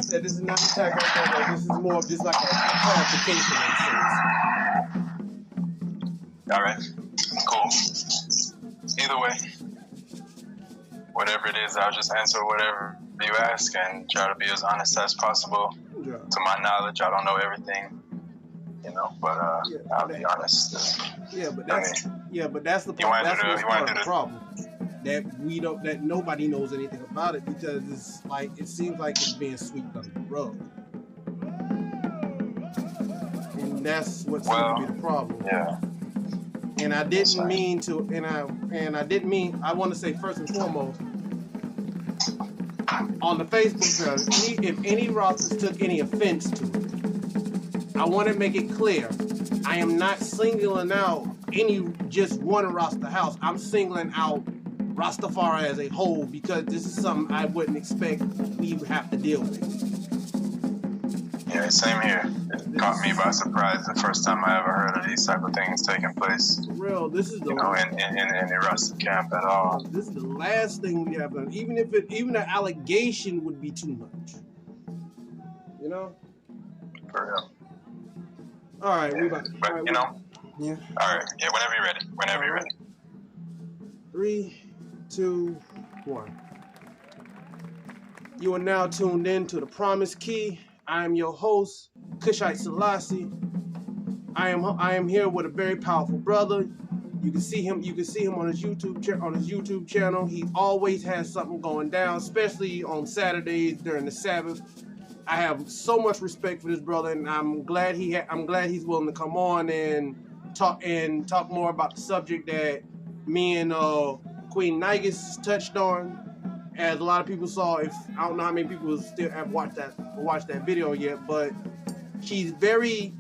said, this is not an attack on Bobo. This is more of just like a clarification in a sense. All right, cool. Either way, whatever it is, I'll just answer whatever you ask and try to be as honest as possible. Yeah. To my knowledge, I don't know everything, you know, but I'll be honest. But that's the problem. That's what's part of the problem. That nobody knows anything about it because it's like it seems like it's being swept under the rug, and that's what seems to be the problem. Yeah. And I didn't mean to, I want to say first and foremost, on the Facebook page, if any Rostas took any offense to it, I want to make it clear, I am not singling out just one Rasta house. I'm singling out Rastafari as a whole because this is something I wouldn't expect we would have to deal with. Yeah, same here. It caught me by surprise the first time I ever heard of these type of things taking place. For real, this is the in the Rasta camp at all. This is the last thing we have done. Even an allegation would be too much. You know? For real. All right, yeah, Yeah. All right. Yeah, whenever you're ready. Whenever you're ready. 3, 2, 1. You are now tuned in to the Promise Key. I am your host, Kushite Selassie. I am here with a very powerful brother. You can see him on his YouTube channel. He always has something going down, especially on Saturdays during the Sabbath. I have so much respect for this brother, and I'm glad he's willing to come on and talk more about the subject that me and Queen Nigus touched on. As a lot of people saw, I don't know how many people still have watched that video yet, but she's very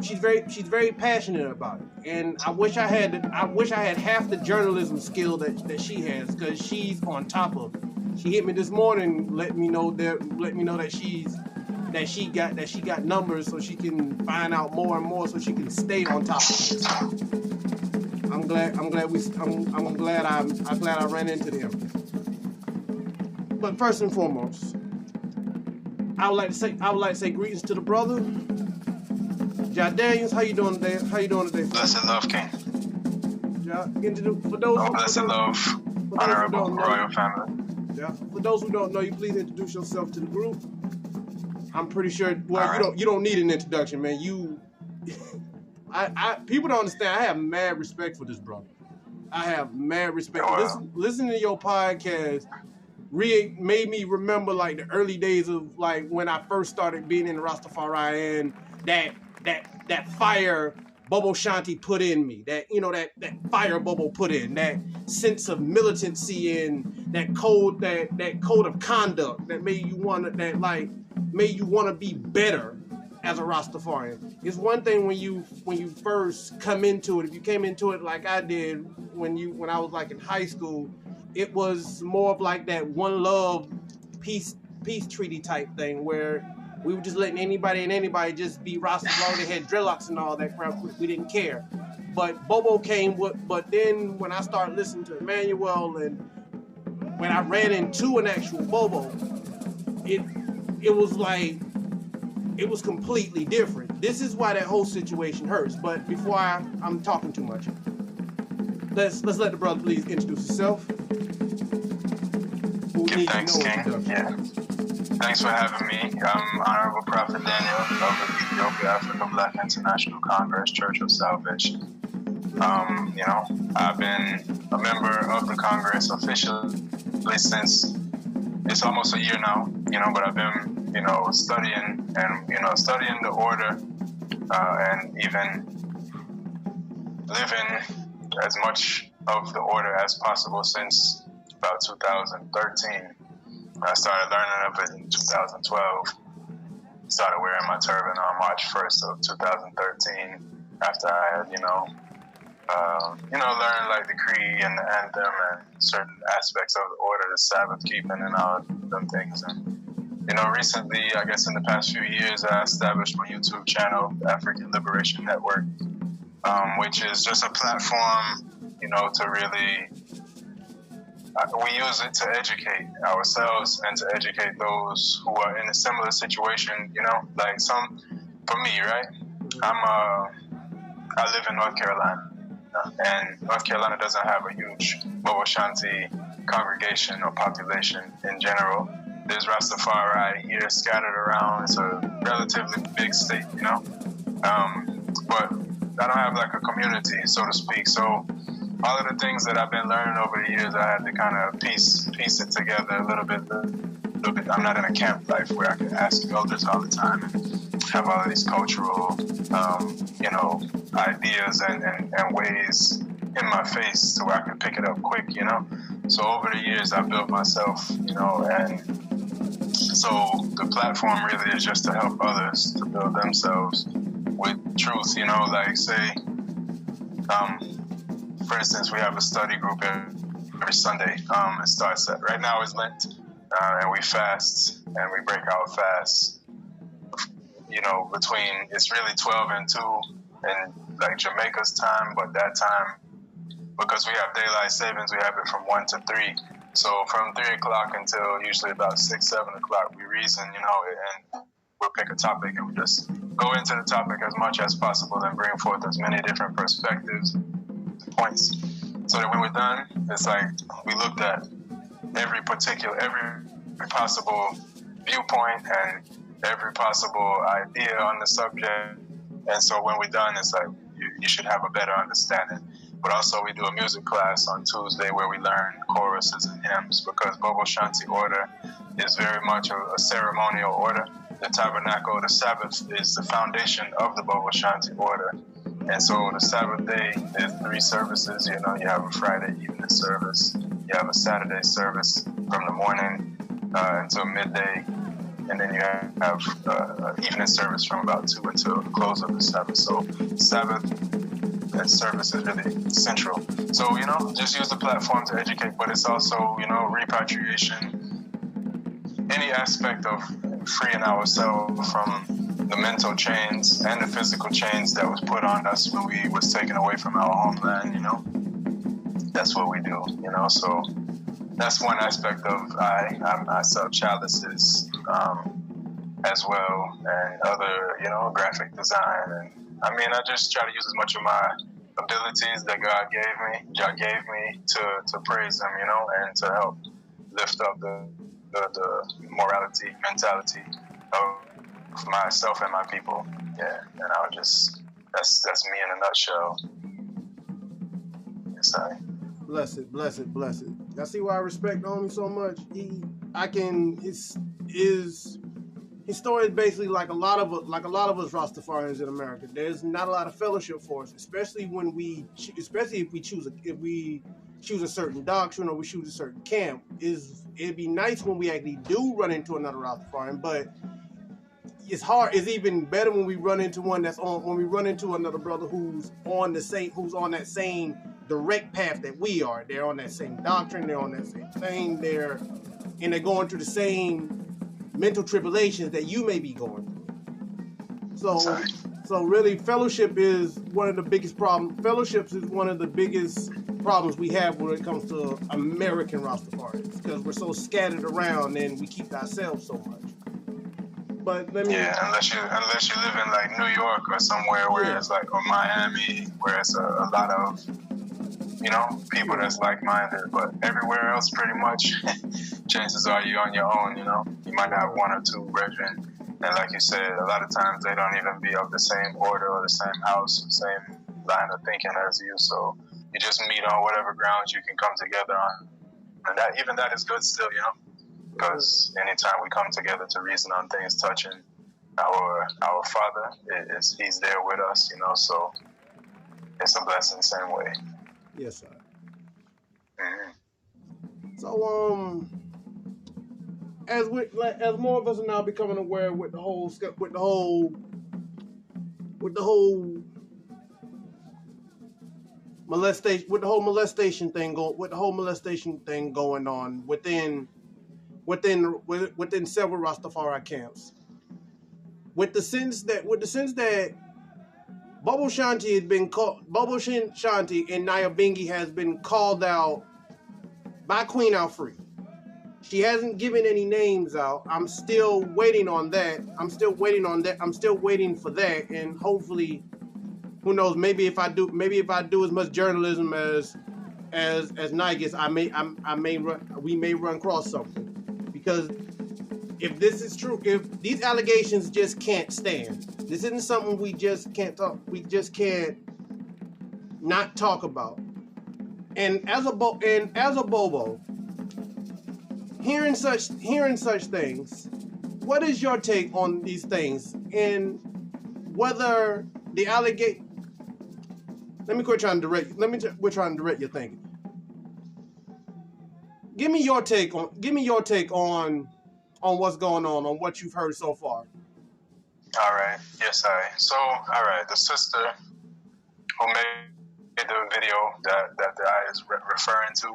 passionate about it. And I wish I had half the journalism skill that she has, because she's on top of it. She hit me this morning, let me know that she got numbers so she can find out more and more so she can stay on top of it. I'm glad I ran into them. But first and foremost, I would like to say greetings to the brother. Ja Daniels, how you doing today? Blessed love, King. Blessed love, honorable royal family. Yeah. For those who don't know you, please introduce yourself to the group. I'm pretty sure. Well, right. you don't need an introduction, man. People don't understand. I have mad respect for this brother. I have mad respect. Listening to your podcast made me remember like the early days of like when I first started being in the Rastafari, and that fire Bobo Shanti put in me, that fire Bobo put in, that sense of militancy and that code of conduct that made you want to be better as a Rastafarian. It's one thing when you first come into it. If you came into it like I did when I was like in high school, it was more of like that one love peace treaty type thing where we were just letting anybody just be Rasta as long as they had dreadlocks and all that crap. We didn't care. But Bobo came but then when I started listening to Emmanuel and when I ran into an actual Bobo, it was completely different. This is why that whole situation hurts. But before I'm talking too much, let's let the brother please introduce himself. Give thanks, King. Yeah. Thanks for having me. I'm Honorable Prophet Daniel of the Ethiopia Africa Black International Congress Church of Salvation. I've been a member of the Congress officially since it's almost a year now, but I've been, studying the order and even living as much of the order as possible since about 2013. I started learning of it in 2012. Started wearing my turban on March 1st of 2013 after I had, learned like the creed and the anthem and certain aspects of the order, the Sabbath keeping and all them things. And, recently, I guess in the past few years, I established my YouTube channel, African Liberation Network, which is just a platform, to really we use it to educate ourselves and to educate those who are in a similar situation. You know, like for me, right? I live in North Carolina, and North Carolina doesn't have a huge Bobo Shanti congregation or population in general. There's Rastafari here scattered around. It's a relatively big state, you know. But I don't have like a community, so to speak. So all of the things that I've been learning over the years, I had to kind of piece it together a little bit. I'm not in a camp life where I can ask elders all the time and have all of these cultural, you know, ideas and ways in my face so I can pick it up quick, you know. So over the years, I built myself, you know, and so the platform really is just to help others to build themselves with truth, you know, like say, for instance, we have a study group every Sunday. It starts at, right now is Lent, and we fast and we break our fast, you know, between, it's really 12 and 2 in like Jamaica's time, but that time, because we have daylight savings, we have it from 1 to 3. So from 3 o'clock until usually about 6, 7 o'clock, we reason, you know, and we'll pick a topic and we just go into the topic as much as possible and bring forth as many different perspectives, points. So that when we're done, it's like we looked at every possible viewpoint and every possible idea on the subject. And so when we're done, it's like you should have a better understanding. But also we do a music class on Tuesday where we learn choruses and hymns, because Bobo Shanti order is very much a ceremonial order. The tabernacle, the Sabbath, is the foundation of the Bobo Shanti order. And so the Sabbath day is 3 services. You know, you have a Friday evening service, you have a Saturday service from the morning until midday, and then you have evening service from about 2 until the close of the Sabbath. So Sabbath and service is really central. So, you know, just use the platform to educate, but it's also, you know, repatriation, any aspect of freeing ourselves from the mental chains and the physical chains that was put on us when we was taken away from our homeland, you know. That's what we do, you know. So that's one aspect of I sell chalices as well, and other, you know, graphic design. And I mean, I just try to use as much of my abilities that God gave me to praise Him, you know, and to help lift up the morality, mentality of myself and my people. Yeah, and I'll just, that's me in a nutshell. Yes, Bless it. Y'all see why I respect the homie so much? His story is basically like a lot of us Rastafarians in America. There's not a lot of fellowship for us, especially if we choose a certain doctrine or we choose a certain camp. It'd be nice when we actually do run into another Rastafarian, but it's hard. It's even better when we run into another brother who's on that same direct path that we are. They're on that same doctrine. They're on that same thing. They're going through the same mental tribulations that you may be going through. So really, fellowship is one of the biggest problems. Fellowships is one of the biggest problems we have when it comes to American Rastafarians, because we're so scattered around and we keep ourselves so much. But unless you live in like New York or somewhere where it's like, or Miami, where it's a lot of, you know, people that's like-minded. But everywhere else, pretty much, chances are you're on your own. You know, you might have 1 or 2 brethren, and like you said, a lot of times they don't even be of the same order or the same house, the same line of thinking as you. So you just meet on whatever grounds you can come together on, and that is good still, you know. Because anytime we come together to reason on things touching our Father, He's there with us, you know. So it's a blessing, same way. Yes, sir. Mm-hmm. So as more of us are now becoming aware with the whole molestation thing going on within several Rastafari camps, with the sense that Bobo Shanti and Nyabinghi has been called out Buy Queen out free. She hasn't given any names out. I'm still waiting on that. I'm still waiting for that. And hopefully, who knows? Maybe if I do as much journalism as Nigus, we may run across something. Because if this is true, if these allegations just can't stand, this isn't something we just can't talk. We just can't not talk about. And as a Bobo, hearing such things, what is your take on these things and whether the allegation? We're trying to direct your thinking. Give me your take on what's going on what you've heard so far. All right. Yes, So, all right. The sister who made the video that I is referring to,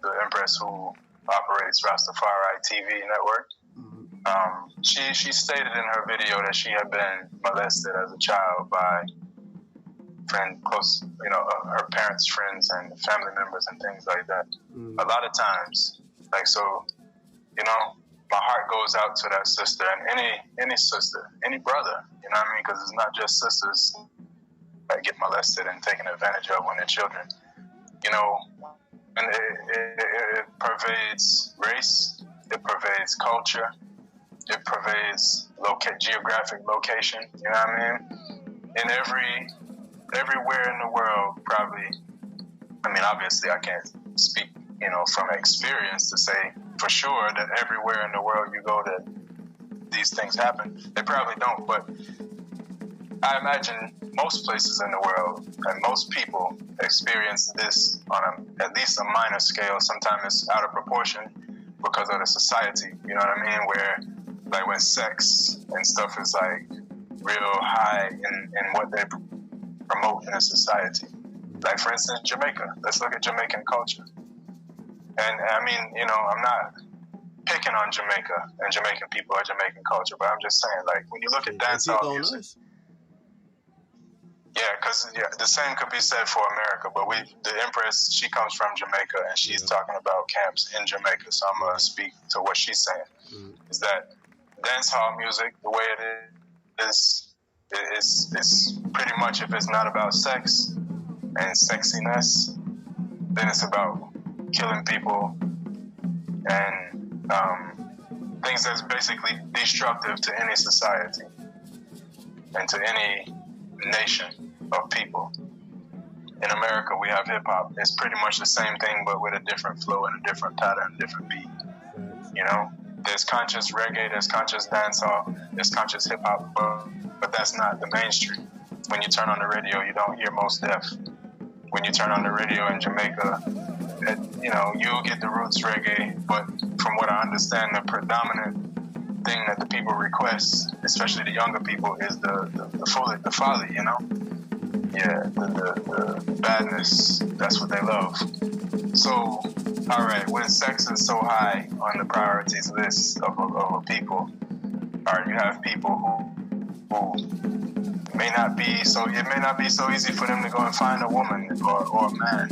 the Empress who operates Rastafari TV network. She stated in her video that she had been molested as a child by her parents' friends and family members and things like that. A lot of times, my heart goes out to that sister and any sister, any brother, you know what I mean? Because it's not just sisters that get molested and taken advantage of when they're children, and it pervades race, it pervades culture, it pervades geographic location, you know what I mean? In everywhere in the world, probably, obviously I can't speak, from experience to say for sure that everywhere in the world you go that these things happen. They probably don't, but I imagine most places in the world and most people experience this on at least a minor scale. Sometimes it's out of proportion because of the society, you know what I mean? Where, like, when sex and stuff is, like, real high in what they promote in a society. Like, for instance, Jamaica. Let's look at Jamaican culture. And, I'm not picking on Jamaica and Jamaican people or Jamaican culture, but I'm just saying, like, when you look at dancehall music... the same could be said for America, but the Empress, she comes from Jamaica, and she's talking about camps in Jamaica, so I'm going to speak to what she's saying, is that dancehall music, the way it is pretty much, if it's not about sex and sexiness, then it's about killing people and things that's basically destructive to any society and to any nation of people. In America, we have hip-hop. It's pretty much the same thing, but with a different flow and a different pattern, a different beat. There's conscious reggae, there's conscious dancehall, there's conscious hip-hop, but that's not the mainstream. When you turn on the radio, you don't hear Mos Def. When you turn on the radio in Jamaica, you'll get the roots reggae, but from what I understand, the predominant thing that the people request, especially the younger people, is the folly, the badness. That's what they love. So, all right, when sex is so high on the priorities list of a people, you have people who it may not be so easy for them to go and find a woman or a man.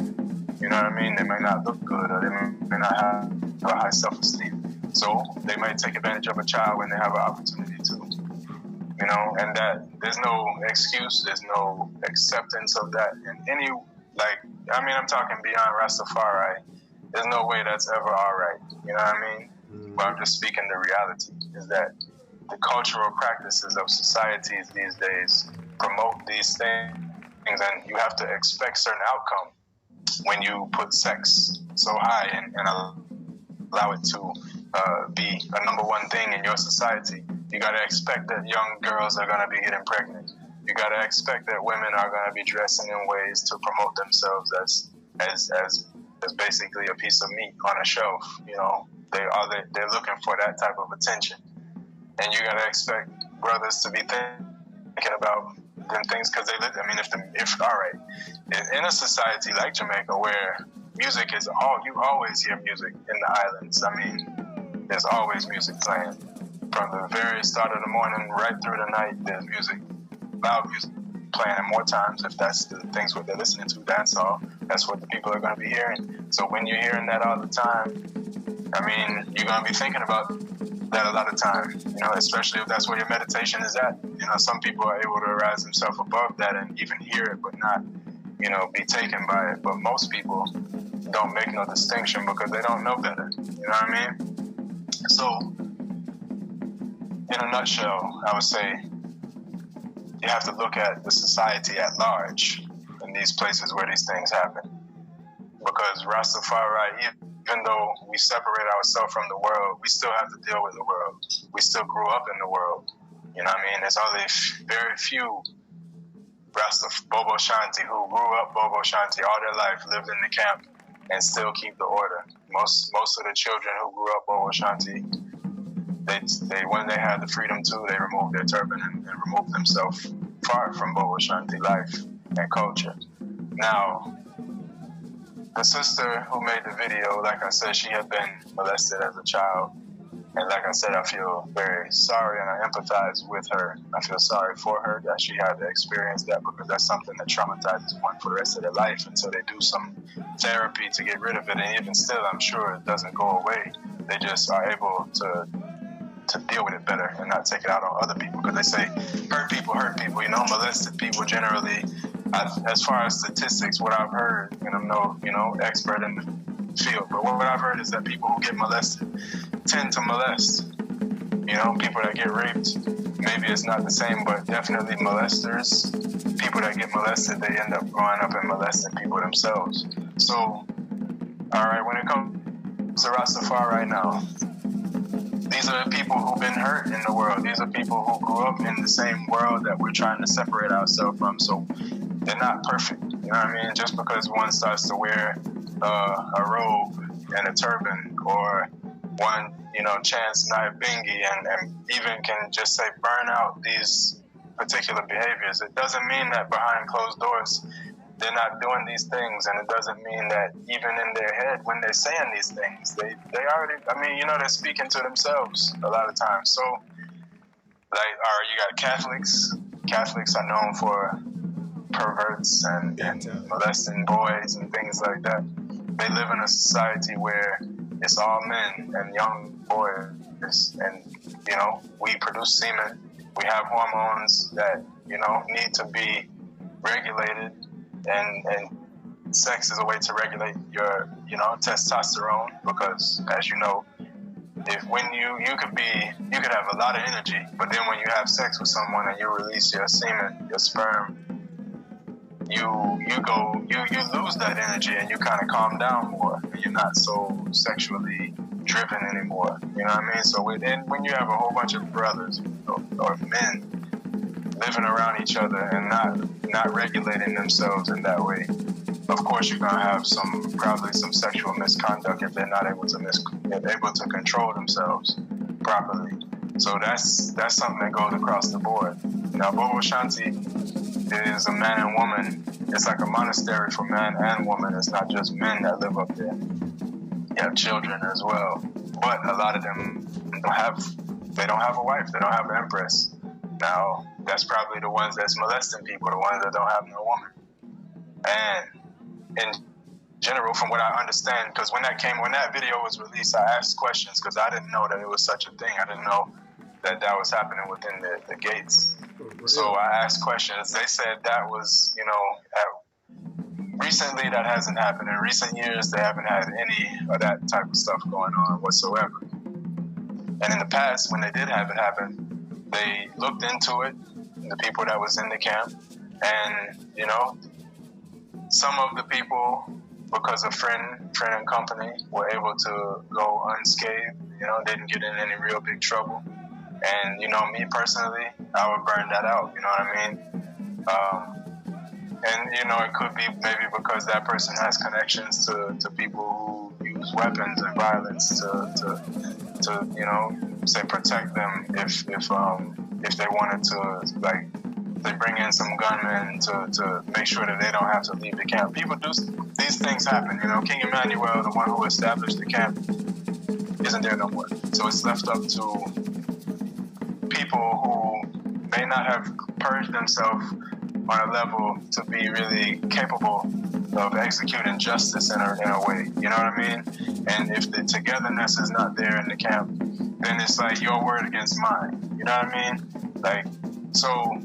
You know what I mean? They may not look good, or they may not have a high self-esteem. So they might take advantage of a child when they have an opportunity to. And that there's no excuse, there's no acceptance of that in any, I'm talking beyond Rastafari. There's no way that's ever all right. You know what I mean? But I'm just speaking the reality, is that the cultural practices of societies these days promote these things, and you have to expect certain outcome when you put sex so high and allow it to be a number one thing in your society. You got to expect that young girls are going to be getting pregnant. You got to expect that women are going to be dressing in ways to promote themselves as basically a piece of meat on a shelf. They're looking for that type of attention, and you got to expect brothers to be thinking about them things because they live. In a society like Jamaica where music is you always hear music in the islands. There's always music playing. From the very start of the morning right through the night, there's music, loud music playing it more times if that's the things what they're listening to, dancehall. That's what the people are going to be hearing. So when you're hearing that all the time, I mean, you're going to be thinking about that a lot of time, you know, especially if that's where your meditation is at. You know, some people are able to rise themselves above that and even hear it, but not, you know, be taken by it. But most people don't make no distinction because they don't know better. You know what I mean? So, in a nutshell, I would say you have to look at the society at large in these places where these things happen. Because Rastafari, even though we separate ourselves from the world, we still have to deal with the world. We still grew up in the world. You know what I mean? There's only very few Bobo Shanti who grew up Bobo Shanti all their life, lived in the camp, and still keep the order. Most of the children who grew up Bobo Shanti, they when they had the freedom to, they removed their turban and removed themselves far from Bobo Shanti life and culture. Now, the sister who made the video, like I said, she had been molested as a child. And like I said, I feel very sorry and I empathize with her. I feel sorry for her that she had to experience that, because that's something that traumatizes one for the rest of their life until they do some therapy to get rid of it. And even still, I'm sure it doesn't go away. They just are able to deal with it better and not take it out on other people. Because they say hurt people, you know, molested people generally. As far as statistics, what I've heard, and I'm no, you know, expert in the field, but what I've heard is that people who get molested tend to molest. You know, people that get raped, maybe it's not the same, but definitely molesters. People that get molested, they end up growing up and molesting people themselves. So, all right, when it comes to Rastafari now, these are the people who've been hurt in the world. These are people who grew up in the same world that we're trying to separate ourselves from. So they're not perfect. You know what I mean? Just because one starts to wear a robe and a turban, or one, you know, chants Naibingi and even can just say burn out these particular behaviors, it doesn't mean that behind closed doors they're not doing these things, and it doesn't mean that even in their head when they're saying these things, they already, I mean, you know, they're speaking to themselves a lot of times. So, like, you got Catholics. Catholics are known for perverts and molesting boys and things like that. They live in a society where it's all men and young boys, and, you know, we produce semen. We have hormones that, you know, need to be regulated. And sex is a way to regulate your, you know, testosterone, because, as you know, when you could have a lot of energy, but then when you have sex with someone and you release your semen, your sperm, you lose that energy and you kind of calm down more. You're not so sexually driven anymore. You know what I mean? So when you have a whole bunch of brothers or men living around each other and not regulating themselves in that way, of course you're gonna have probably some sexual misconduct if they're not able to control themselves properly. So that's something that goes across the board. Now, Bobo Shanti is a man and woman. It's like a monastery for man and woman. It's not just men that live up there. You have children as well, but a lot of them don't have a wife. They don't have an empress. Now, that's probably the ones that's molesting people, the ones that don't have no woman. And in general, from what I understand, because when that video was released, I asked questions because I didn't know that it was such a thing. I didn't know that was happening within the gates. So I asked questions. They said that was, you know, recently that hasn't happened. In recent years, they haven't had any of that type of stuff going on whatsoever. And in the past, when they did have it happen, they looked into it, the people that was in the camp, and, you know, some of the people, because of friend and company, were able to go unscathed, you know, didn't get in any real big trouble. And, you know, me personally, I would burn that out, you know what I mean? And, you know, it could be maybe because that person has connections to people who use weapons and violence to you know, say protect them if they wanted to, like, they bring in some gunmen to make sure that they don't have to leave the camp. People do, these things happen, you know. King Emmanuel, the one who established the camp, isn't there no more. So it's left up to people who may not have purged themselves on a level to be really capable of executing justice in a way. You know what I mean? And if the togetherness is not there in the camp, then it's like your word against mine. You know what I mean? Like, so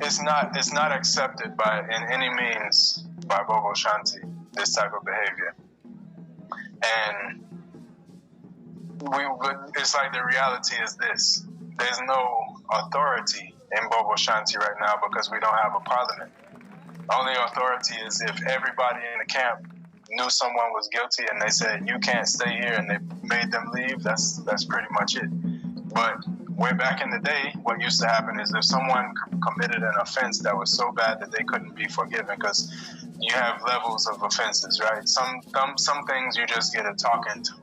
it's not accepted by in any means by Bobo Shanti, this type of behavior. And it's like the reality is this: there's no authority in Bobo Shanti right now because we don't have a parliament. Only authority is if everybody in the camp knew someone was guilty and they said you can't stay here and they made them leave. That's pretty much it. But way back in the day, what used to happen is if someone committed an offense that was so bad that they couldn't be forgiven, because you have levels of offenses, right? Some things you just get a talking to.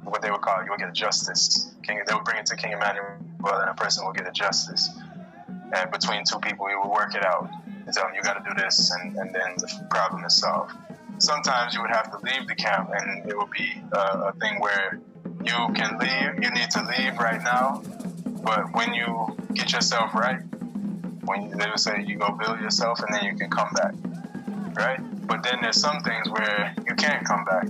What they would call it, you would get a justice. They would bring it to King Emmanuel, and a person will get a justice. And between two people, you would work it out and tell them you got to do this, and then the problem is solved. Sometimes you would have to leave the camp, and it would be a thing where you can leave. You need to leave right now, but when you get yourself right, they would say you go build yourself, and then you can come back, right? But then there's some things where you can't come back.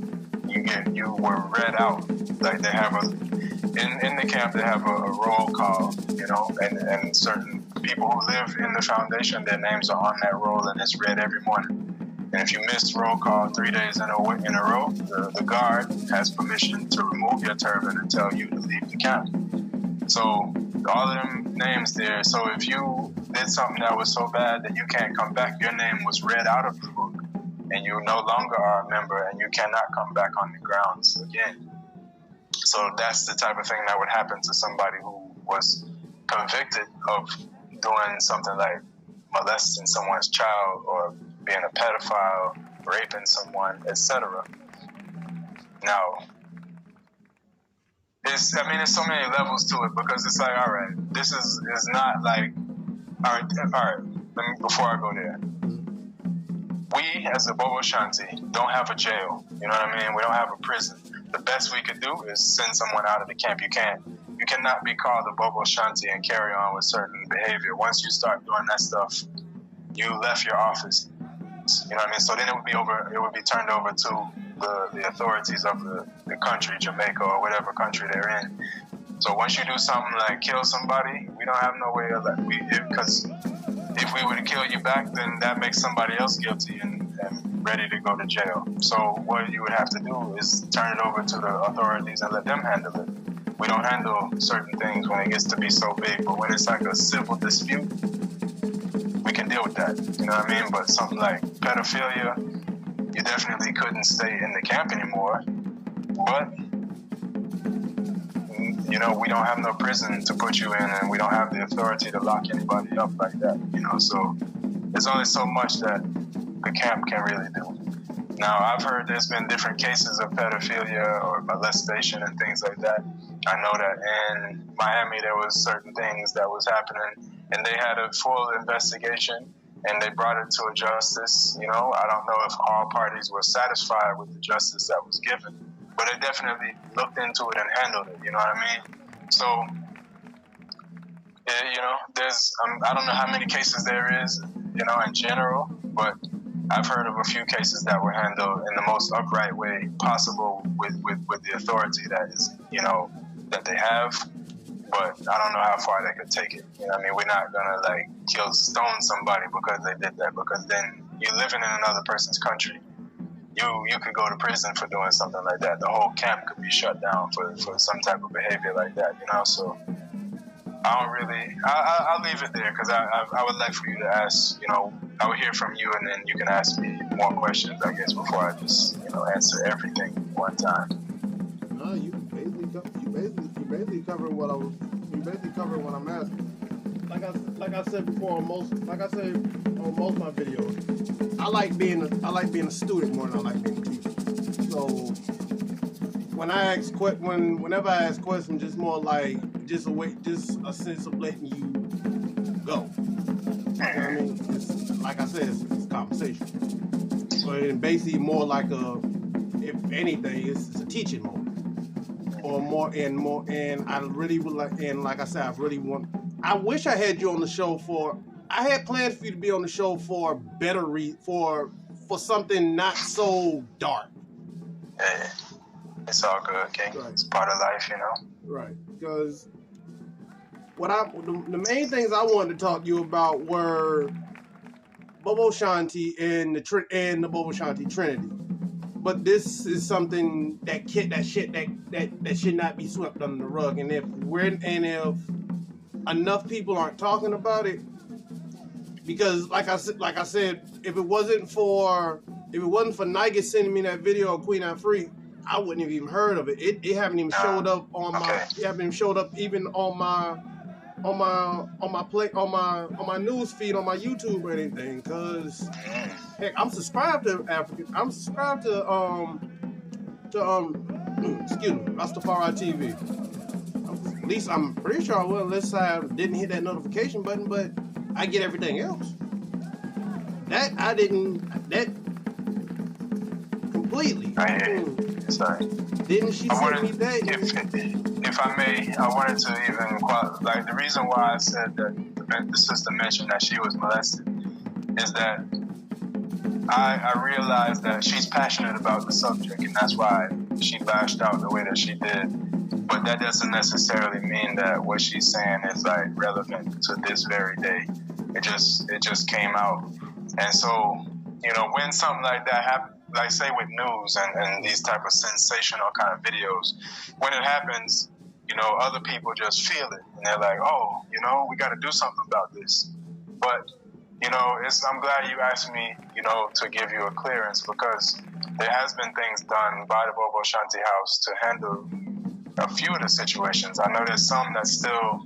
You were read out. Like they have in the camp they have a roll call, you know, and certain people who live in the foundation, their names are on that roll and it's read every morning. And if you miss roll call 3 days in a row, the guard has permission to remove your turban and tell you to leave the camp. So all of them names there. So if you did something that was so bad that you can't come back, your name was read out of the book, and you no longer are a member, and you cannot come back on the grounds again. So that's the type of thing that would happen to somebody who was convicted of doing something like molesting someone's child or being a pedophile, raping someone, etc. Now, there's so many levels to it, because it's like, all right, this is not like, all right, before I go there, we as the Bobo Shanti don't have a jail, you know what I mean? We don't have a prison. The best we could do is send someone out of the camp. You cannot be called a Bobo Shanti and carry on with certain behavior. Once you start doing that stuff, you left your office. You know what I mean? So then it would be turned over to the authorities of the country, Jamaica or whatever country they're in. So once you do something like kill somebody, we don't have no way of that. Because if we were to kill you back, then that makes somebody else guilty and ready to go to jail. So what you would have to do is turn it over to the authorities and let them handle it. We don't handle certain things when it gets to be so big, but when it's like a civil dispute, we can deal with that. You know what I mean? But something like pedophilia, you definitely couldn't stay in the camp anymore. But you know, we don't have no prison to put you in, and we don't have the authority to lock anybody up like that, you know, so there's only so much that the camp can really do. Now, I've heard there's been different cases of pedophilia or molestation and things like that. I know that in Miami there was certain things that was happening, and they had a full investigation, and they brought it to a justice, you know. I don't know if all parties were satisfied with the justice that was given, but they definitely looked into it and handled it, you know what I mean? So, you know, there's, I don't know how many cases there is, you know, in general, but I've heard of a few cases that were handled in the most upright way possible with the authority that is, you know, that they have, but I don't know how far they could take it. You know what I mean? We're not gonna like stone somebody because they did that, because then you're living in another person's country. You could go to prison for doing something like that. The whole camp could be shut down for some type of behavior like that, you know? So I don't really, I'll leave it there, because I would like for you to ask, you know, I would hear from you, and then you can ask me more questions, I guess, before I just, you know, answer everything one time. No, you basically covered what I'm asking. Like I said before, on most of my videos, I like being a student more than I like being a teacher. So whenever I ask questions, just more like just a sense of letting you go. You know what I mean? It's, like I said, it's conversation. So it's basically more like if anything, it's a teaching moment, or more. And I really would like, and like I said, I really want I wish I had you on the show for. I had plans for you to be on the show for better for something not so dark. Yeah, it's all good, King. Right. It's part of life, you know. Right, because the main things I wanted to talk to you about were Bobo Shanti and the Bobo Shanti Trinity. But this is something that should not be swept under the rug. And if enough people aren't talking about it, because like I said, if it wasn't for Nike sending me that video of Queen and Free, I wouldn't have even heard of it. It haven't even showed up on my. It haven't even showed up even on my news feed on my YouTube or anything. Cause heck, I'm subscribed to African. I'm subscribed to excuse me, Rastafari TV. At least I'm pretty sure I will. Unless I didn't hit that notification button, but I get everything else. That I didn't. That completely. I hear you. Sorry. Didn't she send me that? If I may, I wanted to even like the reason why I said that the sister mentioned that she was molested is that I realized that she's passionate about the subject, and that's why she lashed out the way that she did. But that doesn't necessarily mean that what she's saying is like relevant to this very day. It just came out, and so when something like that happens. Like say with news and these type of sensational kind of videos, when it happens, other people just feel it and they're like, oh, we got to do something about this. But, I'm glad you asked me, to give you a clearance because there has been things done by the Bobo Shanti House to handle a few of the situations. I know there's some that still,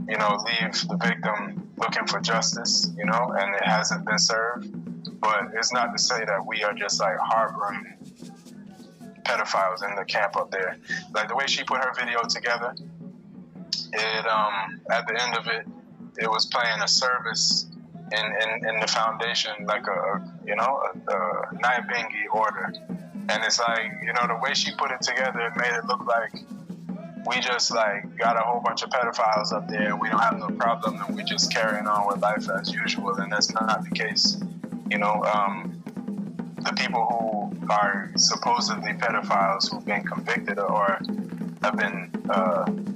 leave the victim looking for justice, and it hasn't been served. But it's not to say that we are just like harboring pedophiles in the camp up there. Like the way she put her video together, it at the end of it, it was playing a service in the foundation, like a Nyabingi order. And it's like, the way she put it together, it made it look like we just like got a whole bunch of pedophiles up there and we don't have no problem and we just carrying on with life as usual. And that's not the case. The people who are supposedly pedophiles who've been convicted or have been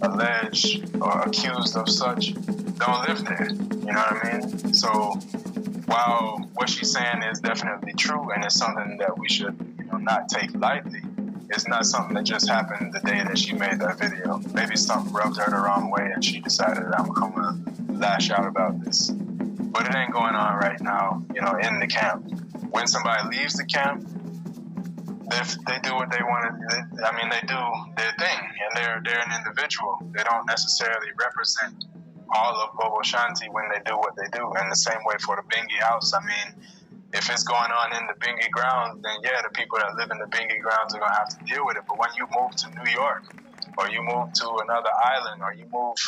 alleged or accused of such don't live there. You know what I mean? So while what she's saying is definitely true and it's something that we should not take lightly, it's not something that just happened the day that she made that video. Maybe something rubbed her the wrong way and she decided I'm going to lash out about this. But it ain't going on right now, in the camp. When somebody leaves the camp, they do what they want to. They do their thing, and they're an individual. They don't necessarily represent all of Bobo Shanti when they do what they do. And the same way for the Bingi house. If it's going on in the Bingi grounds, then yeah, the people that live in the Bingi grounds are gonna have to deal with it. But when you move to New York, or you move to another island, or you move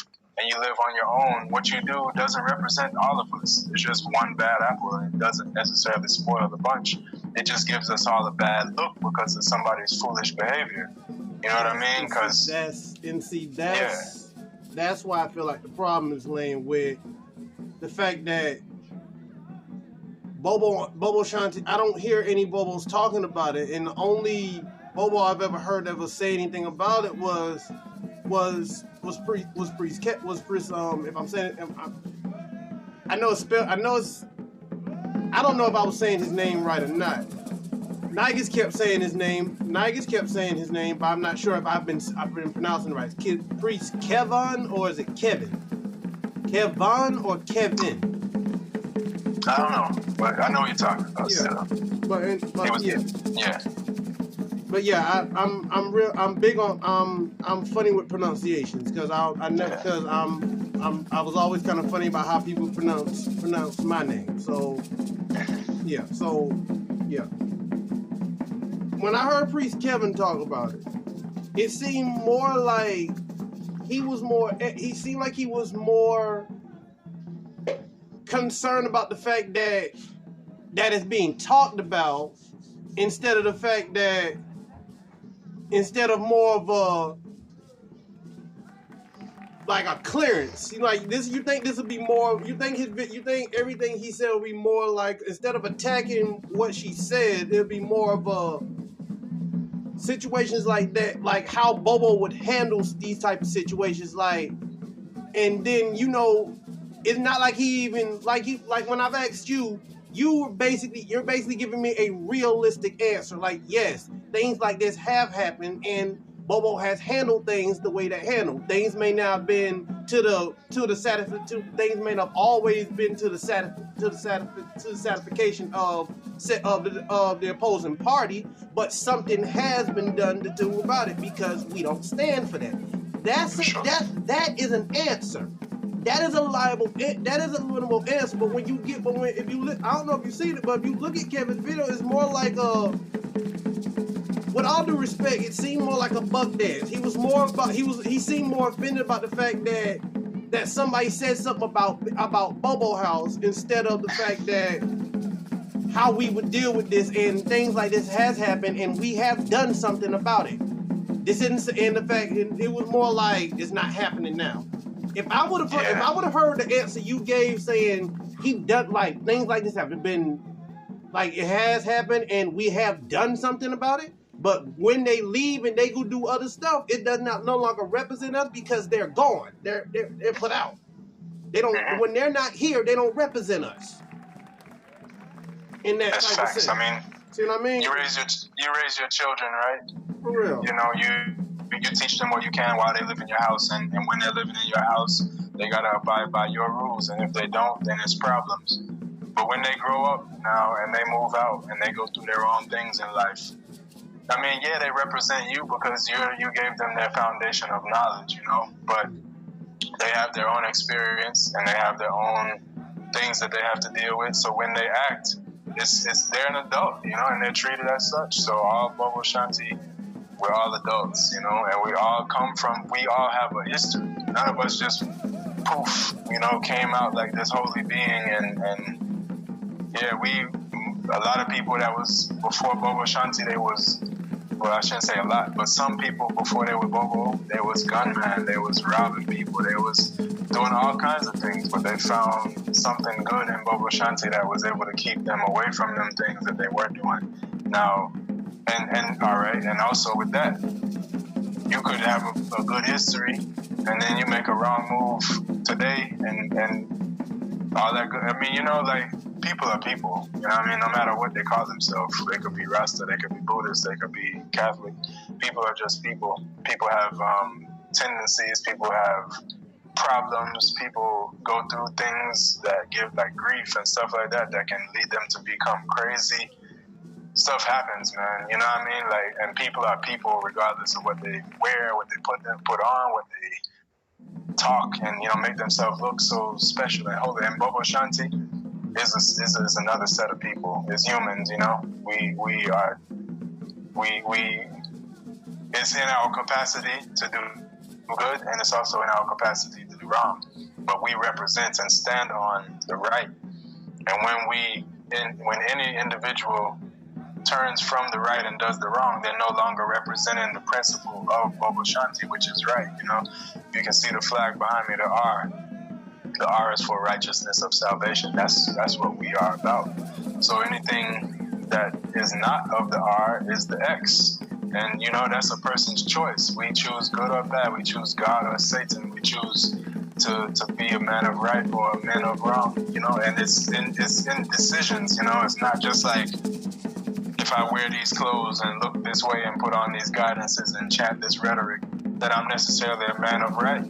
and you live on your own, what you do doesn't represent all of us. It's just one bad apple, and it doesn't necessarily spoil the bunch. It just gives us all a bad look because of somebody's foolish behavior. You know what I mean? Because that's why I feel like the problem is laying with the fact that Bobo Shanti. I don't hear any Bobos talking about it, and the only Bobo I've ever heard ever say anything about it was Priest. If I'm saying it, I know it's spelled. I don't know if I was saying his name right or not. Nigas kept saying his name, but I'm not sure if I've been pronouncing it right. Priest Kevin, or is it Kevin? Kevin or Kevin? I don't know, but I know what you're talking about. Yeah. But yeah, I'm big on I'm funny with pronunciations because I was always kind of funny about how people pronounce my name. So yeah. When I heard Priest Kevin talk about it, it seemed more like he seemed like he was more concerned about the fact that it's being talked about instead of more of like a clearance. Like this, you think this would be more? You think everything he said would be more like, instead of attacking what she said, it'd be more of a situations like that, like how Bobo would handle these type of situations, like, and then it's not like he even like when I've asked you, you're basically giving me a realistic answer. Like, yes, things like this have happened, and Bobo has handled things the way they handled. Things may not have been to the things may not have always been to the satisfaction of the opposing party, but something has been done to do about it, because we don't stand for that. That is an answer. That is a liable answer. But I don't know if you've seen it, but if you look at Kevin's video, it's more like with all due respect, it seemed more like a buck dance. He seemed more offended about the fact that somebody said something about Bobo House, instead of the fact that how we would deal with this, and things like this has happened, and we have done something about it. This isn't, and the fact it was more like it's not happening now. If I would have heard the answer you gave, saying he done, like, things like this have been, like, it has happened and we have done something about it, but when they leave and they go do other stuff, it does not no longer represent us, because they're gone. They're put out. They don't, when they're not here, they don't represent us. In that That's type facts. of sense. I mean, see what I mean? You raise your children, right? For real. You know, you teach them what you can while they live in your house, and when they're living in your house, they gotta abide by your rules, and if they don't, then it's problems. But when they grow up now and they move out and they go through their own things in life, I mean, yeah, they represent you because you gave them their foundation of knowledge, you know, but they have their own experience and they have their own things that they have to deal with. So when they act, they're an adult, you know, and they're treated as such. So all Bobo Shanti, we're all adults, you know, and we all have a history. None of us just poof, you know, came out like this holy being, and yeah, a lot of people that was before Bobo Shanti, well, I shouldn't say a lot, but some people before they were Bobo, they was gunmen, they was robbing people, they was doing all kinds of things, but they found something good in Bobo Shanti that was able to keep them away from them things that they were doing. Now, and all right, and also with that, you could have a good history, and then you make a wrong move today, and all that good. I mean, you know, like, people are people. You know what I mean? No matter what they call themselves, they could be Rasta, they could be Buddhist, they could be Catholic. People are just people. People have tendencies. People have problems. People go through things that give, like, grief and stuff like that can lead them to become crazy. Stuff happens, man. You know what I mean? Like, and people are people regardless of what they wear, what they put on, what they talk, and, you know, make themselves look so special and holy. And Bobo Shanti is another set of people. As humans, you know, we it's in our capacity to do good, and it's also in our capacity to do wrong. But we represent and stand on the right. And when any individual turns from the right and does the wrong, they're no longer representing the principle of Bobo Shanti, which is right. You know, you can see the flag behind me, the R. The R is for righteousness of salvation. That's what we are about. So anything that is not of the R is the X. And, you know, that's a person's choice. We choose good or bad. We choose God or Satan. We choose to be a man of right or a man of wrong, you know, and it's in decisions, you know. It's not just like, if I wear these clothes and look this way and put on these guidances and chant this rhetoric, that I'm necessarily a man of right.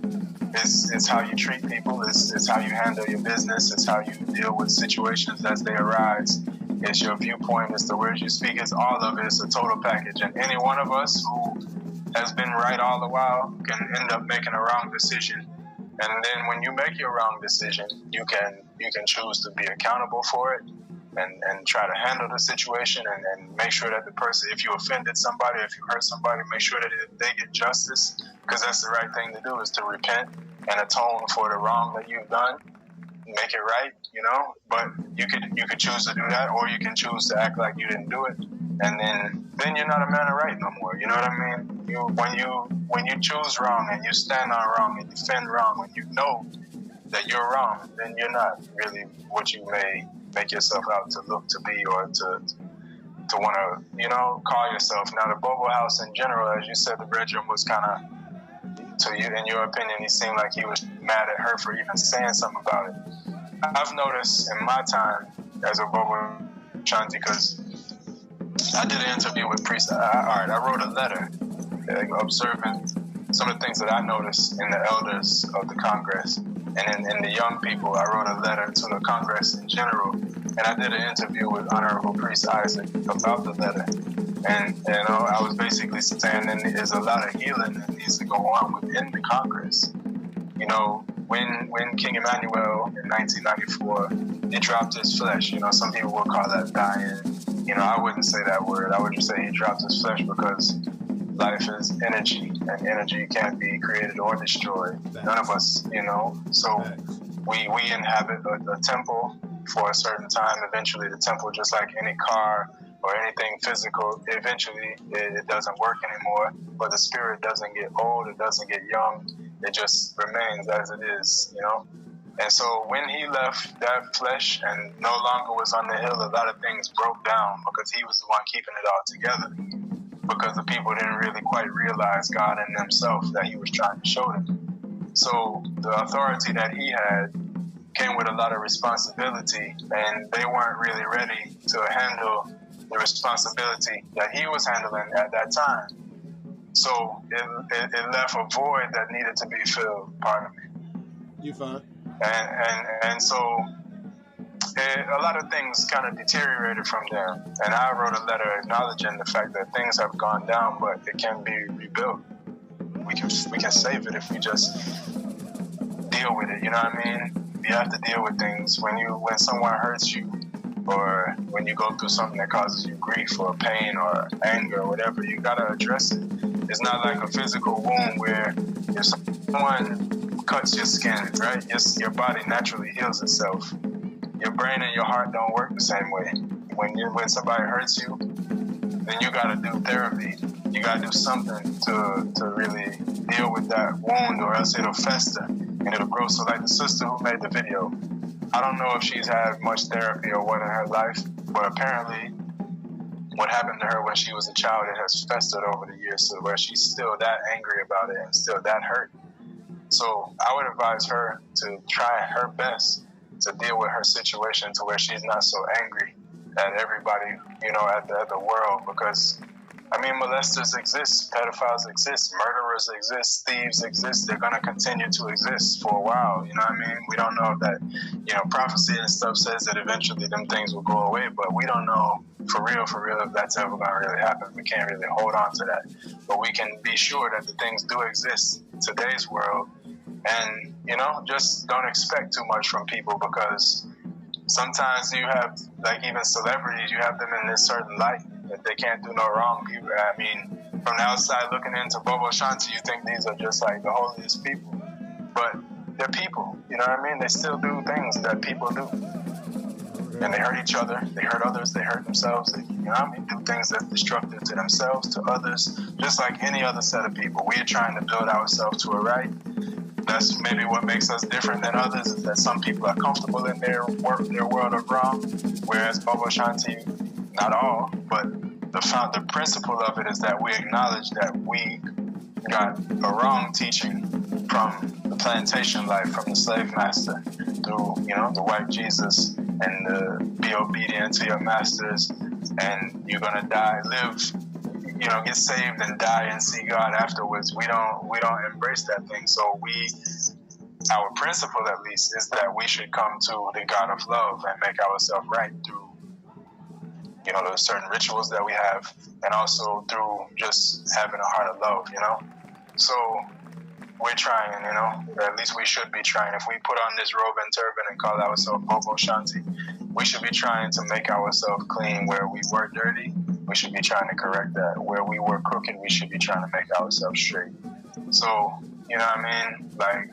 It's how you treat people. It's how you handle your business. It's how you deal with situations as they arise. It's your viewpoint. It's the words you speak. It's all of it. It's a total package. And any one of us who has been right all the while can end up making a wrong decision. And then when you make your wrong decision, you can choose to be accountable for it and try to handle the situation and make sure that the person, if you offended somebody, if you hurt somebody, make sure that they get justice, because that's the right thing to do, is to repent and atone for the wrong that you've done, make it right, you know. But you could choose to do that, or you can choose to act like you didn't do it and then you're not a man of right no more. You know what I mean? When you choose wrong and you stand on wrong and defend wrong, when you know that you're wrong, then you're not really what you may make yourself out to look to be, or to want to, call yourself. Now, the Bobo House in general, as you said, the Brethren was kind of, to you, in your opinion, he seemed like he was mad at her for even saying something about it. I've noticed in my time as a Bobo Shanti, because I did an interview with Priest. I wrote a letter observing some of the things that I noticed in the elders of the Congress and in the young people. I wrote a letter to the Congress in general, and I did an interview with Honorable Priest Isaac about the letter. And I was basically saying that there's a lot of healing that needs to go on within the Congress. When King Emmanuel in 1994, he dropped his flesh, some people will call that dying. I wouldn't say that word. I would just say he dropped his flesh, because life is energy, and energy can't be created or destroyed. None of us, So we inhabit a temple for a certain time. Eventually, the temple, just like any car or anything physical, eventually it doesn't work anymore. But the spirit doesn't get old, it doesn't get young. It just remains as it is, And so when he left that flesh and no longer was on the hill, a lot of things broke down, because he was the one keeping it all together. Because the people didn't really quite realize God in themselves that he was trying to show them. So the authority that he had came with a lot of responsibility, and they weren't really ready to handle the responsibility that he was handling at that time. So it left a void that needed to be filled. Pardon me. You fine. And so a lot of things kind of deteriorated from there. And I wrote a letter acknowledging the fact that things have gone down, but it can be rebuilt. We can save it if we just deal with it. You know what I mean? You have to deal with things when someone hurts you, or when you go through something that causes you grief or pain or anger or whatever. You gotta address it. It's not like a physical wound where if someone cuts your skin, right? Your body naturally heals itself. Your brain and your heart don't work the same way. When somebody hurts you, then you gotta do therapy. You gotta do something to really deal with that wound, or else it'll fester and it'll grow. So like the sister who made the video, I don't know if she's had much therapy or what in her life, but apparently what happened to her when she was a child, it has festered over the years, to where she's still that angry about it and still that hurt. So I would advise her to try her best to deal with her situation to where she's not so angry at everybody, at the world, because molesters exist, pedophiles exist, murderers exist, thieves exist. They're going to continue to exist for a while. You know what I mean? We don't know that, prophecy and stuff says that eventually them things will go away, but we don't know for real, if that's ever going to really happen. We can't really hold on to that. But we can be sure that the things do exist in today's world. And, just don't expect too much from people, because sometimes you have, like even celebrities, you have them in this certain light that they can't do no wrong. People, from the outside looking into Bobo Shanti, you think these are just like the holiest people. But they're people, you know what I mean? They still do things that people do. And they hurt each other, they hurt others, they hurt themselves. They, do things that's destructive to themselves, to others, just like any other set of people. We are trying to build ourselves to a right. That's maybe what makes us different than others, is that some people are comfortable in their world of wrong, whereas Bobo Shanti, not all, but the principle of it is that we acknowledge that we got a wrong teaching from the plantation life, from the slave master, through, the white Jesus, and be obedient to your masters, and you're gonna die, live, get saved and die and see God afterwards. We don't embrace that thing. So our principle at least is that we should come to the God of love and make ourselves right through, the certain rituals that we have, and also through just having a heart of love, So we're trying, or at least we should be trying. If we put on this robe and turban and call ourselves Bobo Shanti, we should be trying to make ourselves clean. Where we were dirty, we should be trying to correct that. Where we were crooked, we should be trying to make ourselves straight. So, like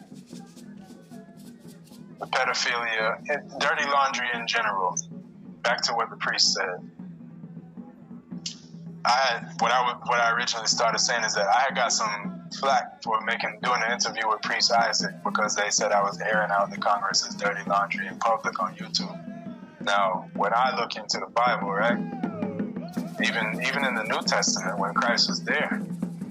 the pedophilia, dirty laundry in general. Back to what the priest said. what I originally started saying is that I had got some flack for doing an interview with Priest Isaac because they said I was airing out the Congress's dirty laundry in public on YouTube. Now, when I look into the Bible, right, even in the New Testament, when Christ was there,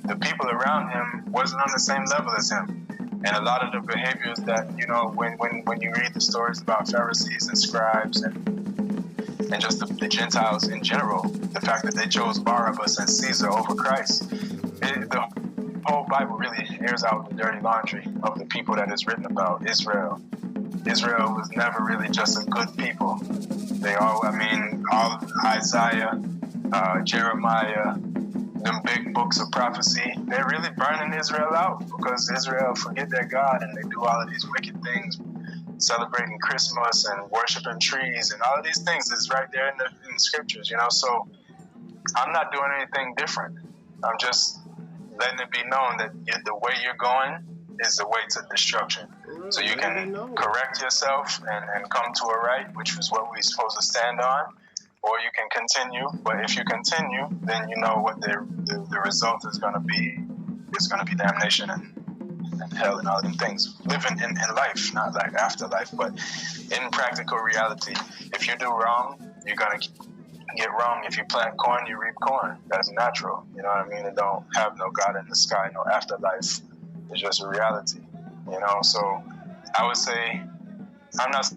the people around him wasn't on the same level as him. And a lot of the behaviors that, when you read the stories about Pharisees and scribes and just the Gentiles in general, the fact that they chose Barabbas and Caesar over Christ, the whole Bible really airs out the dirty laundry of the people that is written about, Israel. Israel was never really just a good people. All Isaiah, Jeremiah, them big books of prophecy, they're really burning Israel out because Israel forget their God and they do all of these wicked things, celebrating Christmas and worshiping trees and all of these things is right there in the scriptures, So I'm not doing anything different. I'm just letting it be known that the way you're going is the way to destruction. So you can correct yourself and come to a right, which is what we're supposed to stand on, or you can continue. But if you continue, then you know what the result is going to be. It's going to be damnation and hell and all them things. Living in life, not like afterlife, but in practical reality. If you do wrong, you're going to get wrong. If you plant corn, you reap corn. That's natural. You know what I mean? It don't have no God in the sky, no afterlife. It's just a reality. So I would say I'm not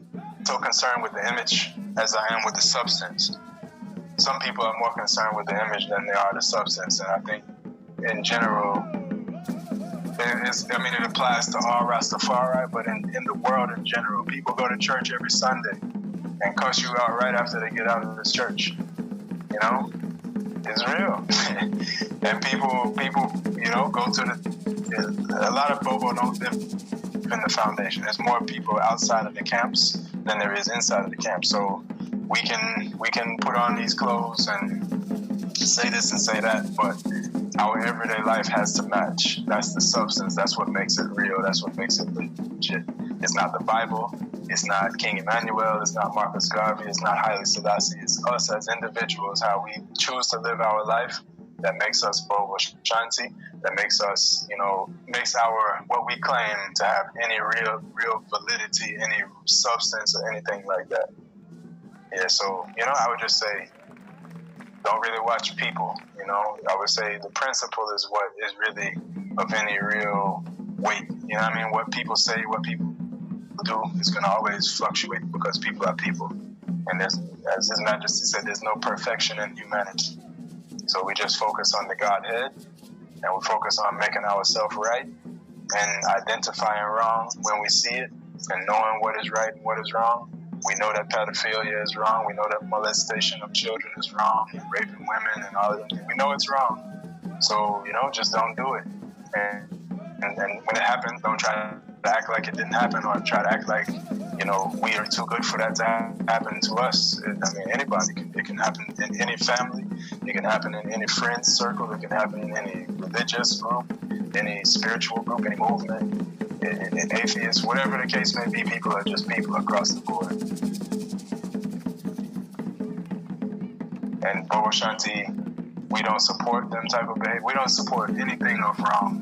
so concerned with the image as I am with the substance. Some people are more concerned with the image than they are the substance, and I think in general, it applies to all Rastafari, but in the world in general, people go to church every Sunday and cuss you out right after they get out of this church. It's real. And people, go to a lot of Bobo don't live in the foundation. There's more people outside of the camps than there is inside of the camp. So we can put on these clothes and say this and say that, but our everyday life has to match. That's the substance. That's what makes it real. That's what makes it legit. It's not the Bible. It's not King Emmanuel. It's not Marcus Garvey. It's not Haile Selassie. It's us as individuals, how we choose to live our life that makes us Bobo Shanti, that makes us, makes our, what we claim to have any real validity, any substance or anything like that. Yeah, so, I would just say, don't really watch people, I would say the principle is what is really of any real weight. What people say, what people do is going to always fluctuate because people are people. And as His Majesty said, there's no perfection in humanity. So we just focus on the Godhead and we focus on making ourselves right and identifying wrong when we see it and knowing what is right and what is wrong. We know that pedophilia is wrong. We know that molestation of children is wrong, and raping women and all of them. We know it's wrong. So, just don't do it. And when it happens, don't try to act like it didn't happen or try to act like, we are too good for that to happen to us. Anybody it can happen in any family. It can happen in any friend's circle. It can happen in any religious group, any spiritual group, any movement. In atheists, whatever the case may be, people are just people across the board. And Bobo Shanti, we don't support them type of behavior. We don't support anything of wrong,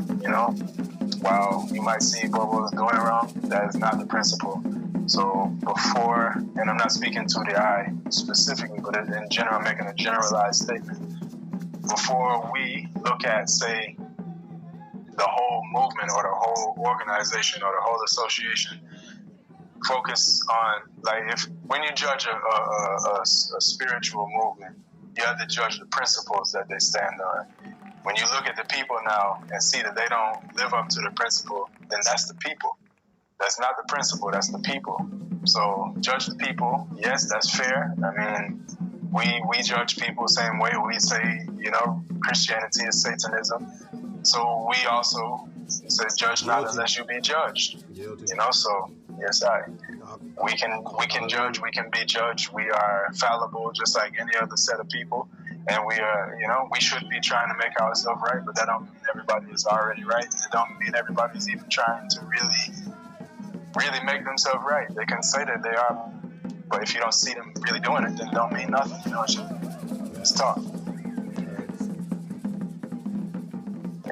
While you might see Bobo's doing wrong, that is not the principle. So before, and I'm not speaking to the eye specifically, but in general, I'm making a generalized statement. Before we look at, say, the whole movement or the whole organization or the whole association, focus on, when you judge a spiritual movement, you have to judge the principles that they stand on. When you look at the people now and see that they don't live up to the principle, then that's the people. That's not the principle, that's the people. So judge the people, yes, that's fair. We judge people the same way. We say, Christianity is Satanism. So we also say, judge not unless you be judged. So yes, we can judge, we can be judged. We are fallible, just like any other set of people. And we are, we should be trying to make ourselves right, but that don't mean everybody is already right. It don't mean everybody's even trying to really make themselves right. They can say that they are, but if you don't see them really doing it, then it don't mean nothing. It's talk.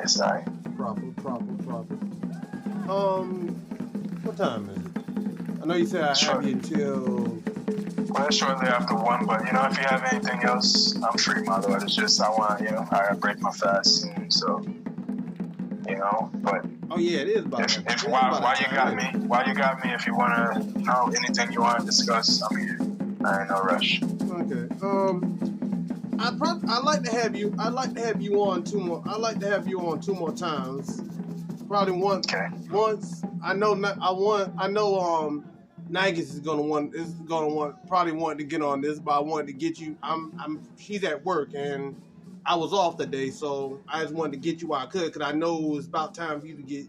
Yes, I. Proper. What time is it? I know you said I have you until... Well, it's shortly after 1, but, you know, if you have anything else, I'm free, my lord. It's just, I want to, you know, I break my fast soon, so, you know, but... Oh, yeah, it is about while you got me, if you want to, you know, anything you want to discuss, I'm here. I ain't no rush. Okay. I'd like to have you on two more. I'd like to have you on 2 more times. Probably once. Okay. Once. I know Niggas is gonna want to get on this, but I wanted to get you. She's at work and I was off today, so I just wanted to get you while I could, because I know it was about time for you to get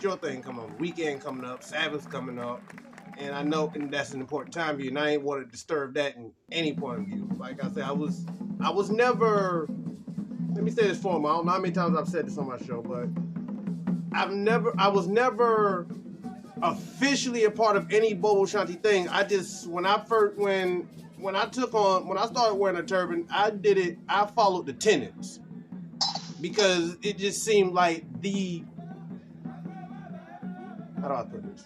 your thing coming on. Weekend coming up, Sabbath's coming up, and I know that's an important time for you, and I ain't want to disturb that in any point of view. Like I said, I was never. Let me say this for me. I don't know how many times I've said this on my show, but I was never officially a part of any Bobo Shanti thing. I just, when I started wearing a turban, I followed the tenets, because it just seemed like how do I put this?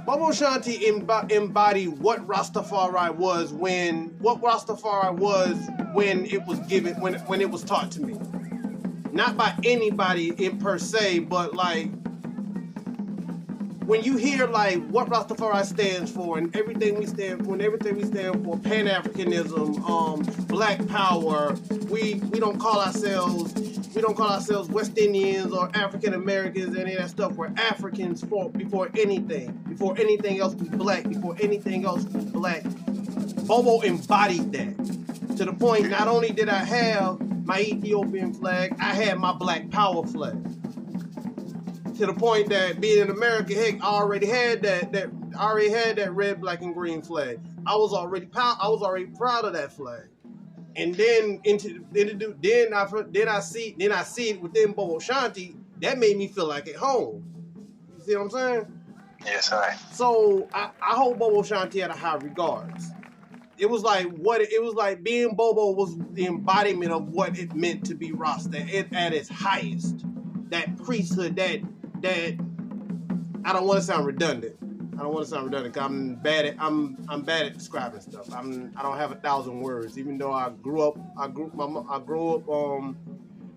Bobo Shanti embodied what Rastafari was when it was given, when it was taught to me. Not by anybody in per se, but like when you hear like what Rastafari stands for and everything we stand for, Pan-Africanism, Black Power, we don't call ourselves West Indians or African Americans, any of that stuff. We're Africans before anything else we black, Bobo embodied that to the point. Not only did I have my Ethiopian flag, I had my Black Power flag. To the point that being in America, heck, I already had that red, black, and green flag. I was already proud of that flag. And then I see it within Bobo Shanti. That made me feel like at home. You see what I'm saying? Yes, I. So I hold Bobo Shanti at a high regards. It was like being Bobo was the embodiment of what it meant to be Rasta at its highest. That priesthood, that I don't want to sound redundant. Cause I'm bad at describing stuff. I don't have 1,000 words. Even though I grew up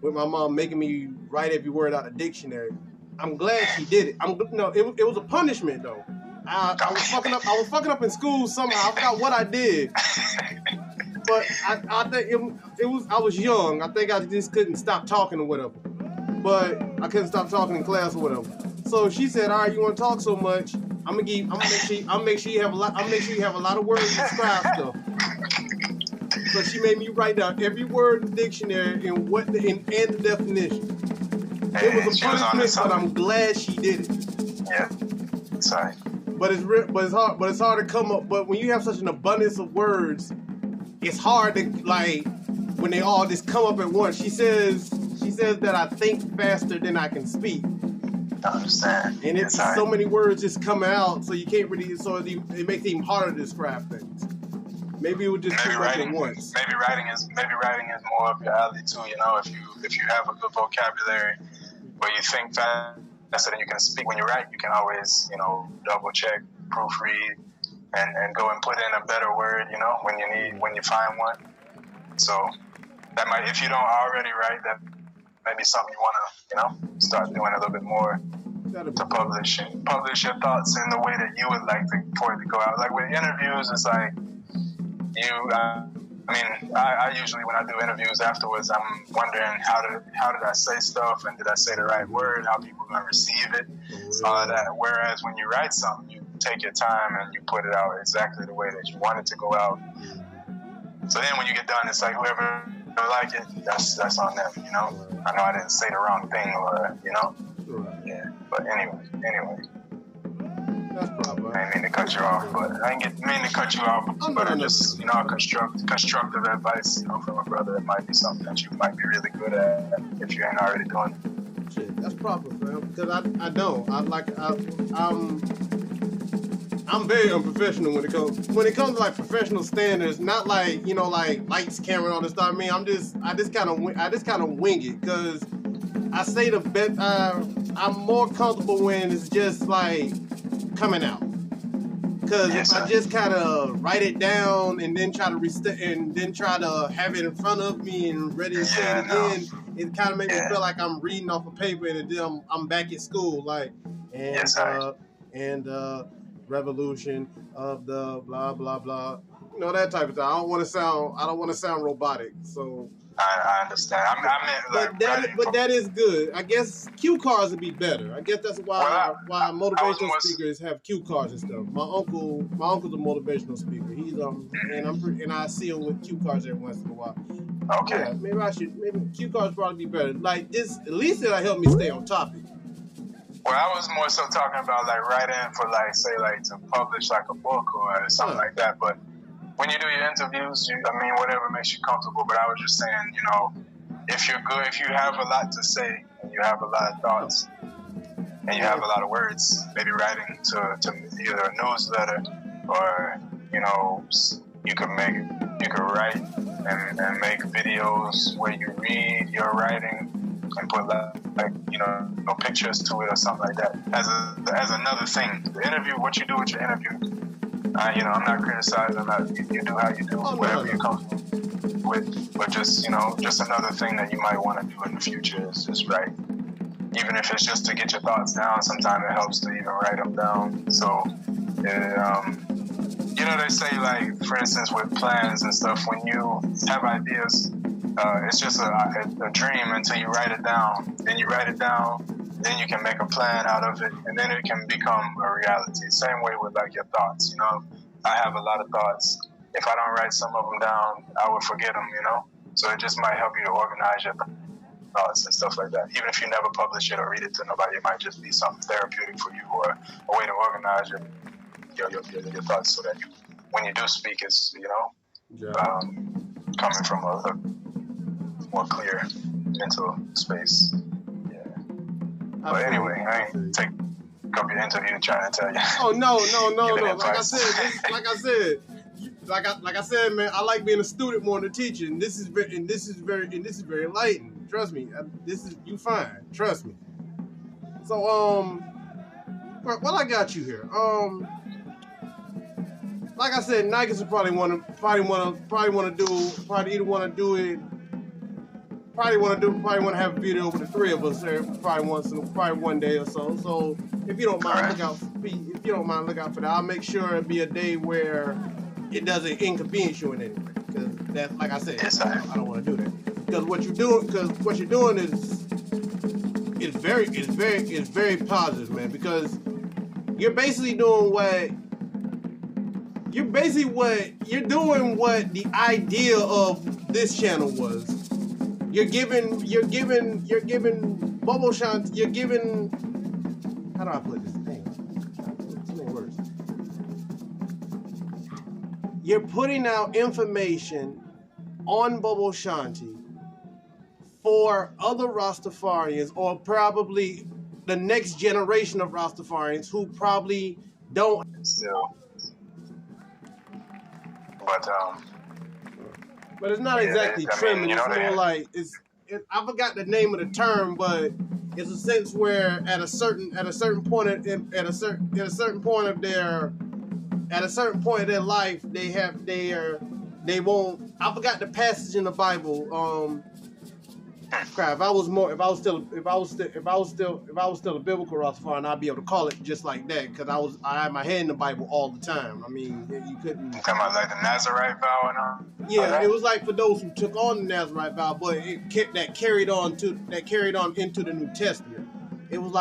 with my mom making me write every word out of the dictionary. I'm glad she did it. It was a punishment though. I was fucking up in school somehow. I forgot what I did. But I think it was, I was young. I think I just couldn't stop talking or whatever. But I couldn't stop talking in class or whatever. So she said, "All right, you want to talk so much? I'm make sure you have a lot of words to describe stuff." So she made me write down every word in the dictionary and the definition. It was a punishment, but I'm glad she did it. Yeah, sorry. But it's hard to come up. But when you have such an abundance of words, it's hard to, like, when they all just come up at once. She says that I think faster than I can speak. I understand. And it's so many words just come out, so you can't really. So it makes it even harder to describe things. Maybe it would just come up at once. Maybe writing is more up your alley too. You know, if you have a good vocabulary, but you think faster than you can speak when you write, you can always, you know, double check, proofread, and go and put in a better word, you know, when you find one. So that might, if you don't already write, that may be something you want to, you know, start doing a little bit more to publish your thoughts in the way that you would like for it to go out. Like with interviews, it's like I usually, when I do interviews afterwards, I'm wondering how did I say stuff, and did I say the right word, how people are going to receive it, all of that. Whereas when you write something, you take your time and you put it out exactly the way that you want it to go out. So then when you get done, it's like whoever like it, that's on them, you know. I know I didn't say the wrong thing, or, you know. Yeah, but anyway. That's probably. I didn't mean to cut you off, but just, you know, constructive advice, you know, from a brother. It might be something that you might be really good at if you ain't already doing it. Shit, that's proper, fam. Because I'm I'm very unprofessional when it comes to like professional standards. Not like, you know, like lights, camera, and all this stuff. I mean, I just kind of wing it, because I say the best. I'm more comfortable when it's just like coming out. Because if I just kind of write it down and then try to try to have it in front of me and ready to say it again, it kind of makes me feel like I'm reading off a paper, and then I'm back at school, like, and revolution of the blah blah blah, you know, that type of thing. I don't want to sound robotic, so. I understand. I meant like, but that is good. I guess cue cards would be better. I guess that's why motivational speakers have cue cards and stuff. My uncle's a motivational speaker. He's and I see him with cue cards every once in a while. Okay. Yeah, maybe cue cards probably be better. Like this, at least it'll help me stay on topic. Well, I was more so talking about like writing for like, say, like to publish like a book or something like that, but. When you do your interviews, whatever makes you comfortable. But I was just saying, you know, if you're good, if you have a lot to say and you have a lot of thoughts and you have a lot of words, maybe writing to either a newsletter or, you know, you could write and make videos where you read your writing and put like you know, pictures to it or something like that as another thing. The interview, what you do with your interview. You know, I'm not criticizing that. You do how you do, whatever you're comfortable with. But just, you know, just another thing that you might want to do in the future is just write. Even if it's just to get your thoughts down, sometimes it helps to even write them down. So, you know, they say, like, for instance, with plans and stuff, when you have ideas, it's just a dream until you write it down. Then you write it down. Then you can make a plan out of it, and then it can become a reality. Same way with like your thoughts, you know. I have a lot of thoughts. If I don't write some of them down, I will forget them, you know. So it just might help you to organize your thoughts and stuff like that. Even if you never publish it or read it to nobody, it might just be something therapeutic for you or a way to organize your thoughts so that when you do speak, it's, you know, coming from a more clear mental space. But anyway, I ain't take up your interview trying to tell you. Oh no. Like I said, man, I like being a student more than a teacher, and this is very enlightening. Trust me, you fine. Trust me. So what I got you here? Like I said, Nikes would probably want to have a video with the three of us there probably one day or so. So if you don't mind, look out for that. I'll make sure it'll be a day where it doesn't inconvenience you in any way. Because that's, like I said, I don't want to do that. Because what you're doing is very positive, man. Because you're basically doing what the idea of this channel was. You're giving Bubble Shant, you're giving, how do I put this thing? Too many words. You're putting out information on Bubble Shanti for other Rastafarians, or probably the next generation of Rastafarians who probably don't still. But it's not exactly trimming. It's more like I forgot the name of the term, but it's a sense where at a certain point of their life, they won't. I forgot the passage in the Bible. Crap! If I was still a biblical Rastafarian, I'd be able to call it just like that, because I had my head in the Bible all the time. I mean, you couldn't. You talking about like the Nazarite vow and all? Yeah, it was like for those who took on the Nazarite vow, but that carried on into the New Testament. It was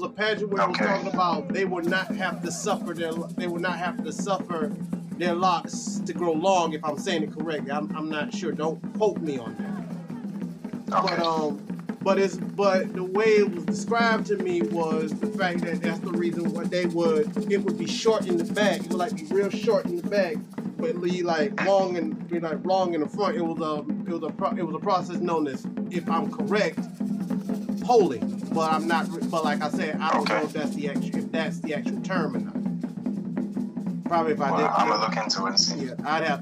a passage where it was talking about they would not have to suffer their locks to grow long. If I'm saying it correctly, I'm not sure. Don't quote me on that. Okay. But the way it was described to me was the fact that that's the reason why it would be short in the back. It would like be real short in the back, but be like long in the front. It was a process known as, if I'm correct, polling. But I'm not. But like I said, I don't know if that's the actual term or not. Probably if I did. I'm gonna look into it and see. Yeah,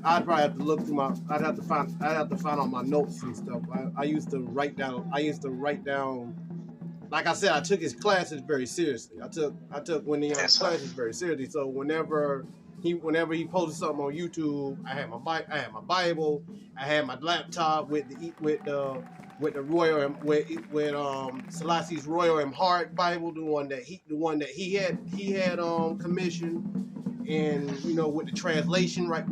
I'd probably have to look through my. I'd have to find all my notes and stuff. I used to write down. Like I said, I took his classes very seriously. I took Wendy Young's classes very seriously. So whenever he posted something on YouTube, I had my Bible, I had my laptop with the Royal with Selassie's Royal and Heart Bible, the one that he had commissioned. And with the translation, right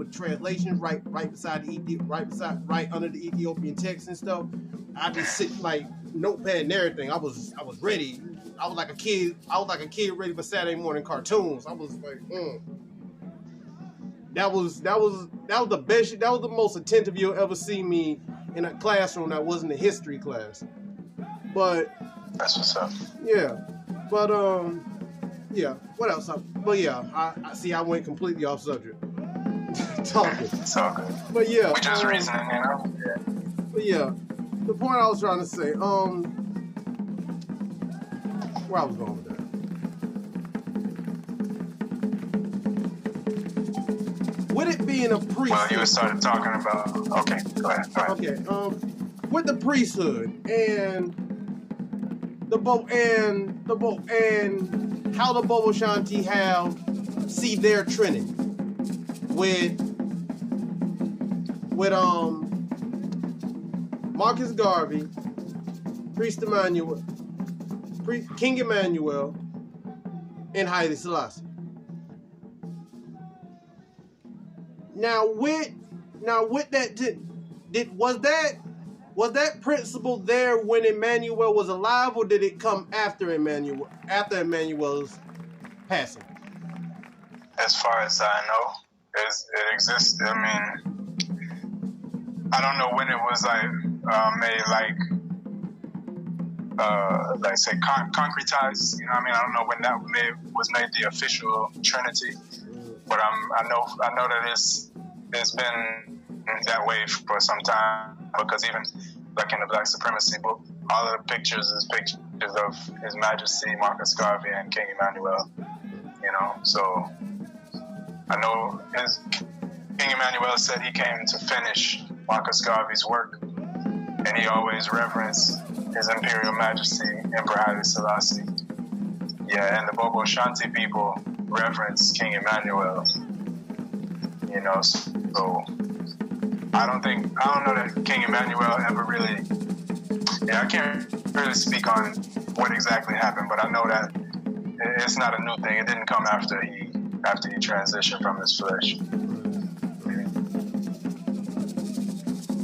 under the Ethiopian text and stuff, I just sit like notepad and everything. I was ready. I was like a kid ready for Saturday morning cartoons. I was like, That was the best. That was the most attentive you'll ever see me in a classroom that wasn't a history class. But that's what's up. Yeah, but yeah. What else? But yeah, I see. I went completely off subject. Talking. It's all good. But yeah, we just reasoning, Yeah. But yeah, the point I was trying to say. Where I was going with that. With it being a priesthood. Well, you started talking about. Okay, go ahead. Okay. With the priesthood and how the Bobo Shanti see their Trinity with Marcus Garvey, King Emmanuel, and Haile Selassie. Now with that, was that principle there when Emmanuel was alive, or did it come after Emmanuel's passing? As far as I know, it exists. I mean, I don't know when it was made say concretized. You know what I mean? I don't know when that was made the official Trinity, but I know that it's been that way for some time, because even like in the Black Supremacy book, all of the pictures is pictures of His Majesty Marcus Garvey and King Emmanuel. So I know King Emmanuel said he came to finish Marcus Garvey's work, and he always reverenced His Imperial Majesty Emperor Haile Selassie. Yeah, and the Bobo Shanti people reverence King Emmanuel. So I don't know that King Emmanuel ever really. Yeah, I can't really speak on what exactly happened, but I know that it's not a new thing. It didn't come after he transitioned from his flesh.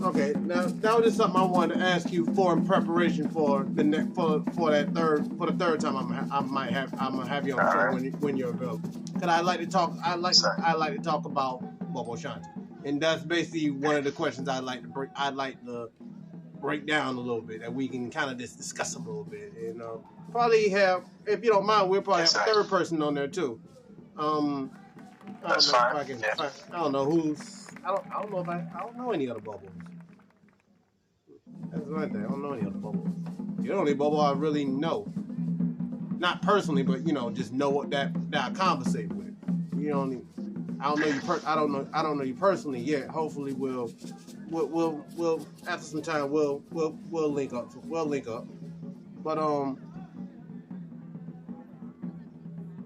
Okay, now that was just something I wanted to ask you for in preparation for the third time I'm gonna have you on the show when you're available. Because I like to talk about Bobo Shanti, and that's basically one of the questions I'd like to break down a little bit, that we can kind of just discuss a little bit, and probably have, if you don't mind, we'll probably have a third person on there too. That's fine. I don't know who's. I don't know any other Bobos. That's one thing. I don't know any other Bobos. The only Bobo I really know, not personally, but just know that I conversate with. I don't know you personally yet. Hopefully we'll after some time we'll link up. But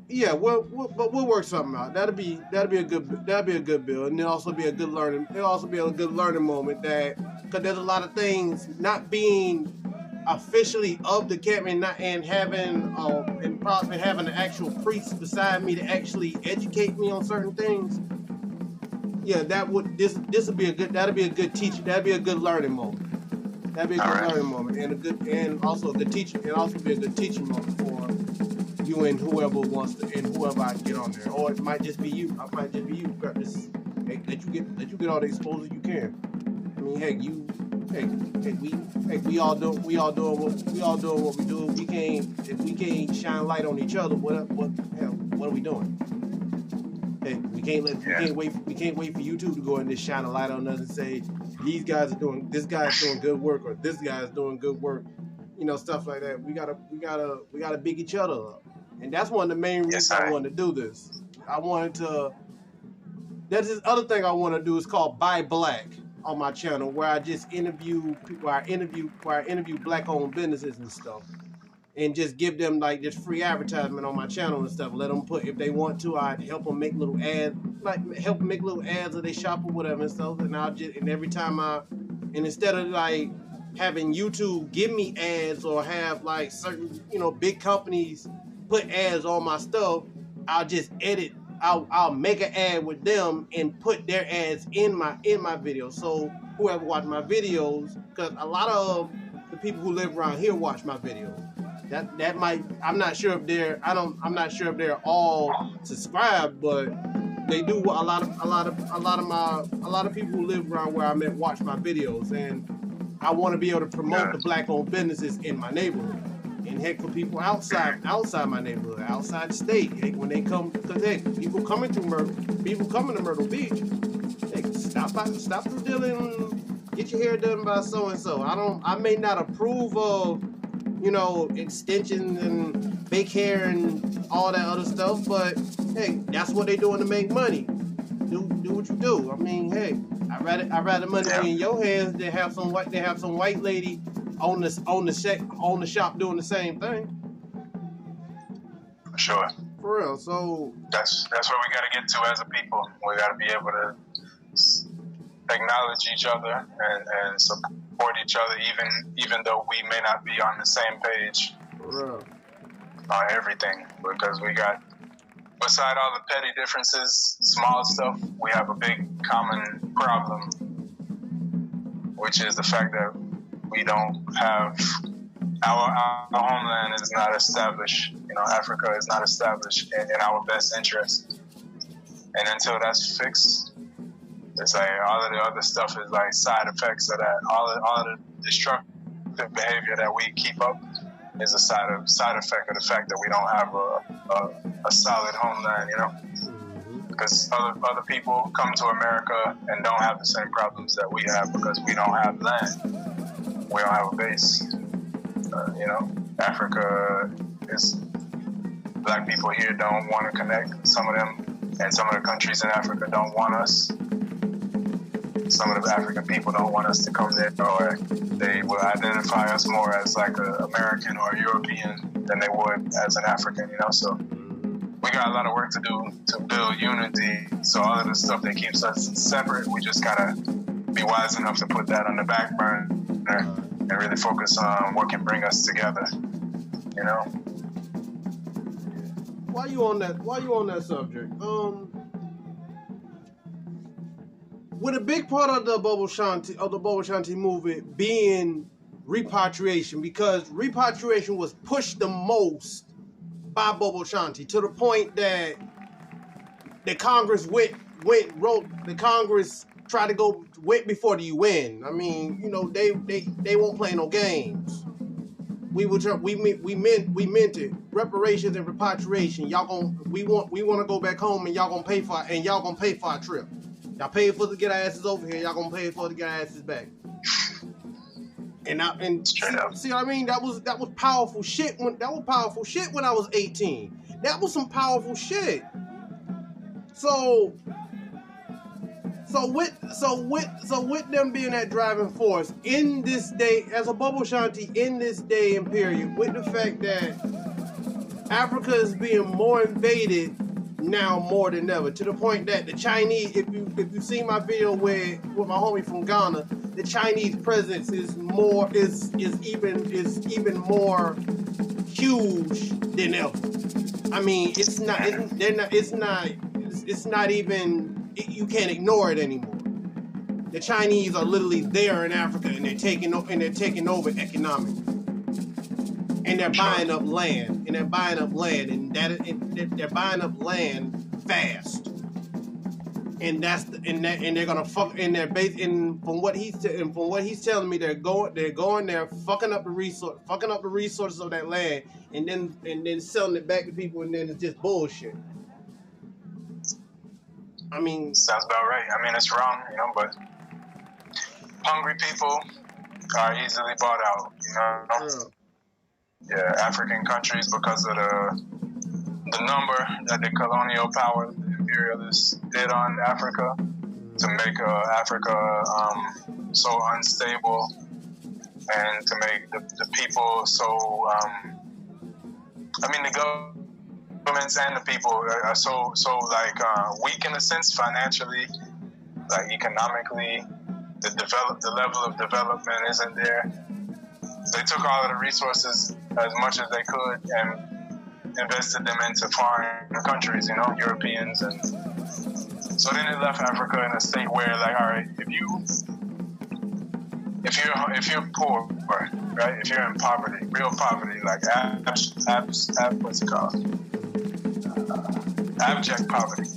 yeah, we'll work something out. That'll be a good bill, and it'll also be a good learning moment, because there's a lot of things not being officially of the camp and having an actual priest beside me to actually educate me on certain things. Yeah, that'll be a good teacher. That'd be a good learning moment. That'd be a good learning moment, and also a good teaching, and also be a good teaching moment for you and whoever I get on there, or it might just be you. I might just be you. Let you get all the exposure you can. I mean, we all doing what we do. If we can't shine light on each other, what are we doing? Hey, we can't wait for you two to go and just shine a light on us and say this guy's doing good work, or this guy's doing good work. Stuff like that. We gotta big each other up. And that's one of the main reasons I wanted to do this. I wanted to There's this other thing I want to do. It's called Buy Black on my channel, where I just interview people. Where I interview black-owned businesses and stuff, and just give them like just free advertisement on my channel and stuff. Let them put, if they want to, I'd help them make little ads, like help them make little ads of they shop or whatever and stuff. And every time and instead of like having YouTube give me ads or have like certain, big companies put ads on my stuff, I'll just edit. I'll make an ad with them and put their ads in my video. So whoever watch my videos, because a lot of the people who live around here watch my videos. That might, I'm not sure if they're all subscribed, but they do. A lot of people who live around where I'm at watch my videos, and I want to be able to promote the black-owned businesses in my neighborhood. And heck, for people outside my neighborhood, outside the state, heck, when they come, because heck, people coming to Myrtle Beach, heck, stop through Dillon, get your hair done by so and so. I may not approve of, extensions and fake hair and all that other stuff, but hey, that's what they doing to make money. Do what you do. I mean, hey, I rather money be in your hands than have some white lady on the shop doing the same thing. For sure. For real. So that's where we got to get to as a people. We got to be able to acknowledge each other and support each other, even though we may not be on the same page on everything, because we got, beside all the petty differences, small stuff, we have a big common problem, which is the fact that we don't have our homeland is not established. Africa is not established in our best interest, and until that's fixed, it's like all of the other stuff is like side effects of that. All of the destructive behavior that we keep up is a side effect of the fact that we don't have a solid homeland, because other people come to America and don't have the same problems that we have because we don't have land. We don't have a base. Africa is, black people here don't want to connect. Some of them, and some of the countries in Africa don't want us. Some of the African people don't want us to come there, or they will identify us more as like an American or a European than they would as an African, So we got a lot of work to do to build unity. So all of the stuff that keeps us separate, we just gotta be wise enough to put that on the back burner and really focus on what can bring us together, While you on that subject, with a big part of the Bubble Shanti movement being repatriation, because repatriation was pushed the most by Bubble Shanti, to the point that the Congress tried to went before the UN. I mean, they won't play no games. We meant it. Reparations and repatriation. We want to go back home, and y'all gonna pay for our trip. Y'all paid for to get our asses over here. Y'all gonna pay for to get our asses back. And see what I mean? That was powerful shit. That was powerful shit when I was 18. That was some powerful shit. So with them being that driving force in this day, as a Bubble Shanti in this day and period, with the fact that Africa is being more invaded now more than ever, to the point that the Chinese, if you see my video with my homie from Ghana, the Chinese presence is even more huge than ever. I mean, you can't ignore it anymore. The Chinese are literally there in Africa, and they're taking over economically. And they're buying up land, and they're buying up land fast, and they're gonna fuck. And they're based in from what he's telling me, they're going there, fucking up the resources of that land, and then selling it back to people, and then it's just bullshit. I mean, sounds about right. I mean, it's wrong, but hungry people are easily bought out, Yeah, African countries, because of the number that the colonial power, the imperialists did on Africa to make Africa so unstable and to make the people so, the governments and the people are so weak in a sense, financially, like economically. The level of development isn't there. They took all of the resources as much as they could and invested them into foreign countries, Europeans, and so then it left Africa in a state where, like, all right, if you're poor, right, if you're in poverty, real poverty, like what's it called? Abject poverty,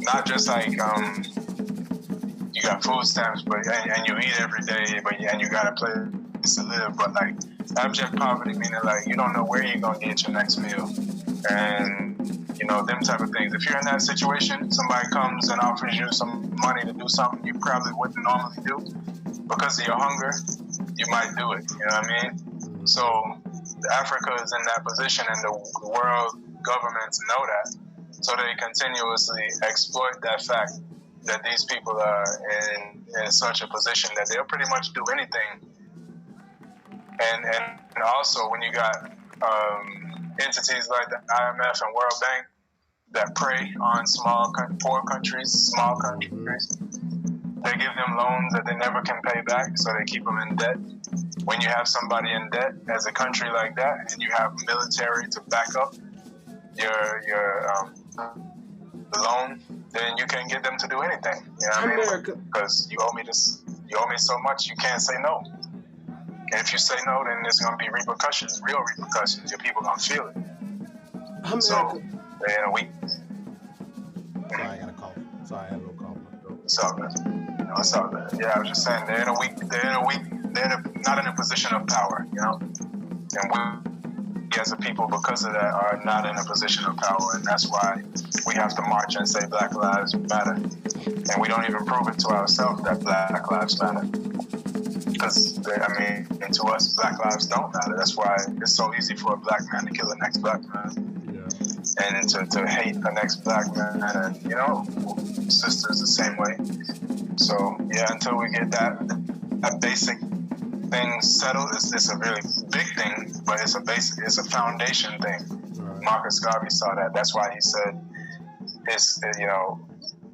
not just like you got food stamps, and you eat every day, and you got a place to live, but like abject poverty meaning like you don't know where you're gonna get your next meal, and them type of things. If you're in that situation, somebody comes and offers you some money to do something you probably wouldn't normally do because of your hunger, you might do it. You know what I mean? So Africa is in that position, and the world governments know that, so they continuously exploit that fact that these people are in such a position that they'll pretty much do anything. And also when you got entities like the IMF and World Bank that prey on poor countries, small countries, they give them loans that they never can pay back, so they keep them in debt. When you have somebody in debt as a country like that, and you have military to back up your loan, then you can't get them to do anything. You know what I mean? Because you owe me this, you owe me so much, you can't say no. And if you say no, then there's going to be repercussions, real repercussions. Your people going to feel it. America. So, in a week. Sorry, I got a cough. Sorry, I had a little cough. It's all good. It's all good. Yeah, I was just saying, they're not in a position of power, And we, as a people, because of that, are not in a position of power, and that's why we have to march and say Black Lives Matter. And we don't even prove it to ourselves that Black Lives Matter. Because, to us, Black lives don't matter. That's why it's so easy for a black man to kill the next black man. Yeah. And to hate the next black man. And, sisters the same way. So, yeah, until we get that basic thing settled, it's a really big thing, but it's a foundation thing. Right. Marcus Garvey saw that. That's why he said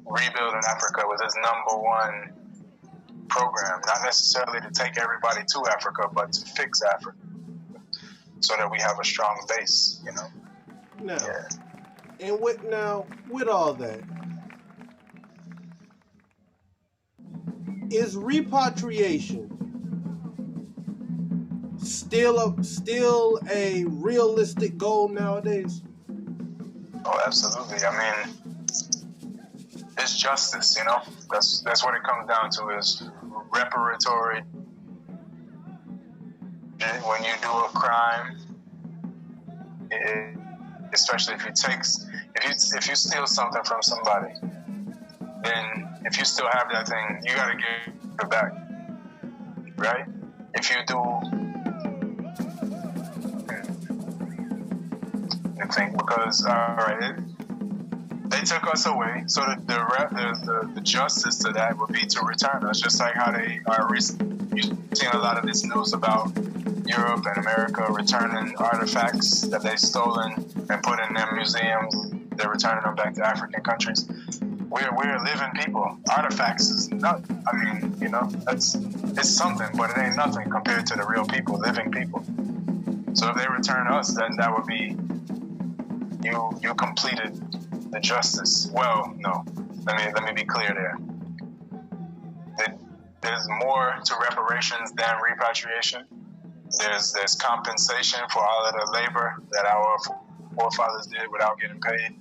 rebuilding Africa was his number one program, not necessarily to take everybody to Africa, but to fix Africa so that we have a strong base, Now, and with all that, is repatriation still a realistic goal nowadays? Oh, absolutely. It's justice, That's what it comes down to, is reparatory. When you do a crime, especially if you steal something from somebody, then if you still have that thing, you gotta give it back, right? If you do, I think because they took us away, so the justice to that would be to return us, just like how they are. You've seen a lot of this news about Europe and America returning artifacts that they've stolen and put in their museums. They're returning them back to African countries. We're living people. Artifacts is nothing. It's something, but it ain't nothing compared to the real people, living people. So if they return us, then that would be you completed the justice. Well, no. Let me be clear there. There's more to reparations than repatriation. There's compensation for all of the labor that our forefathers did without getting paid.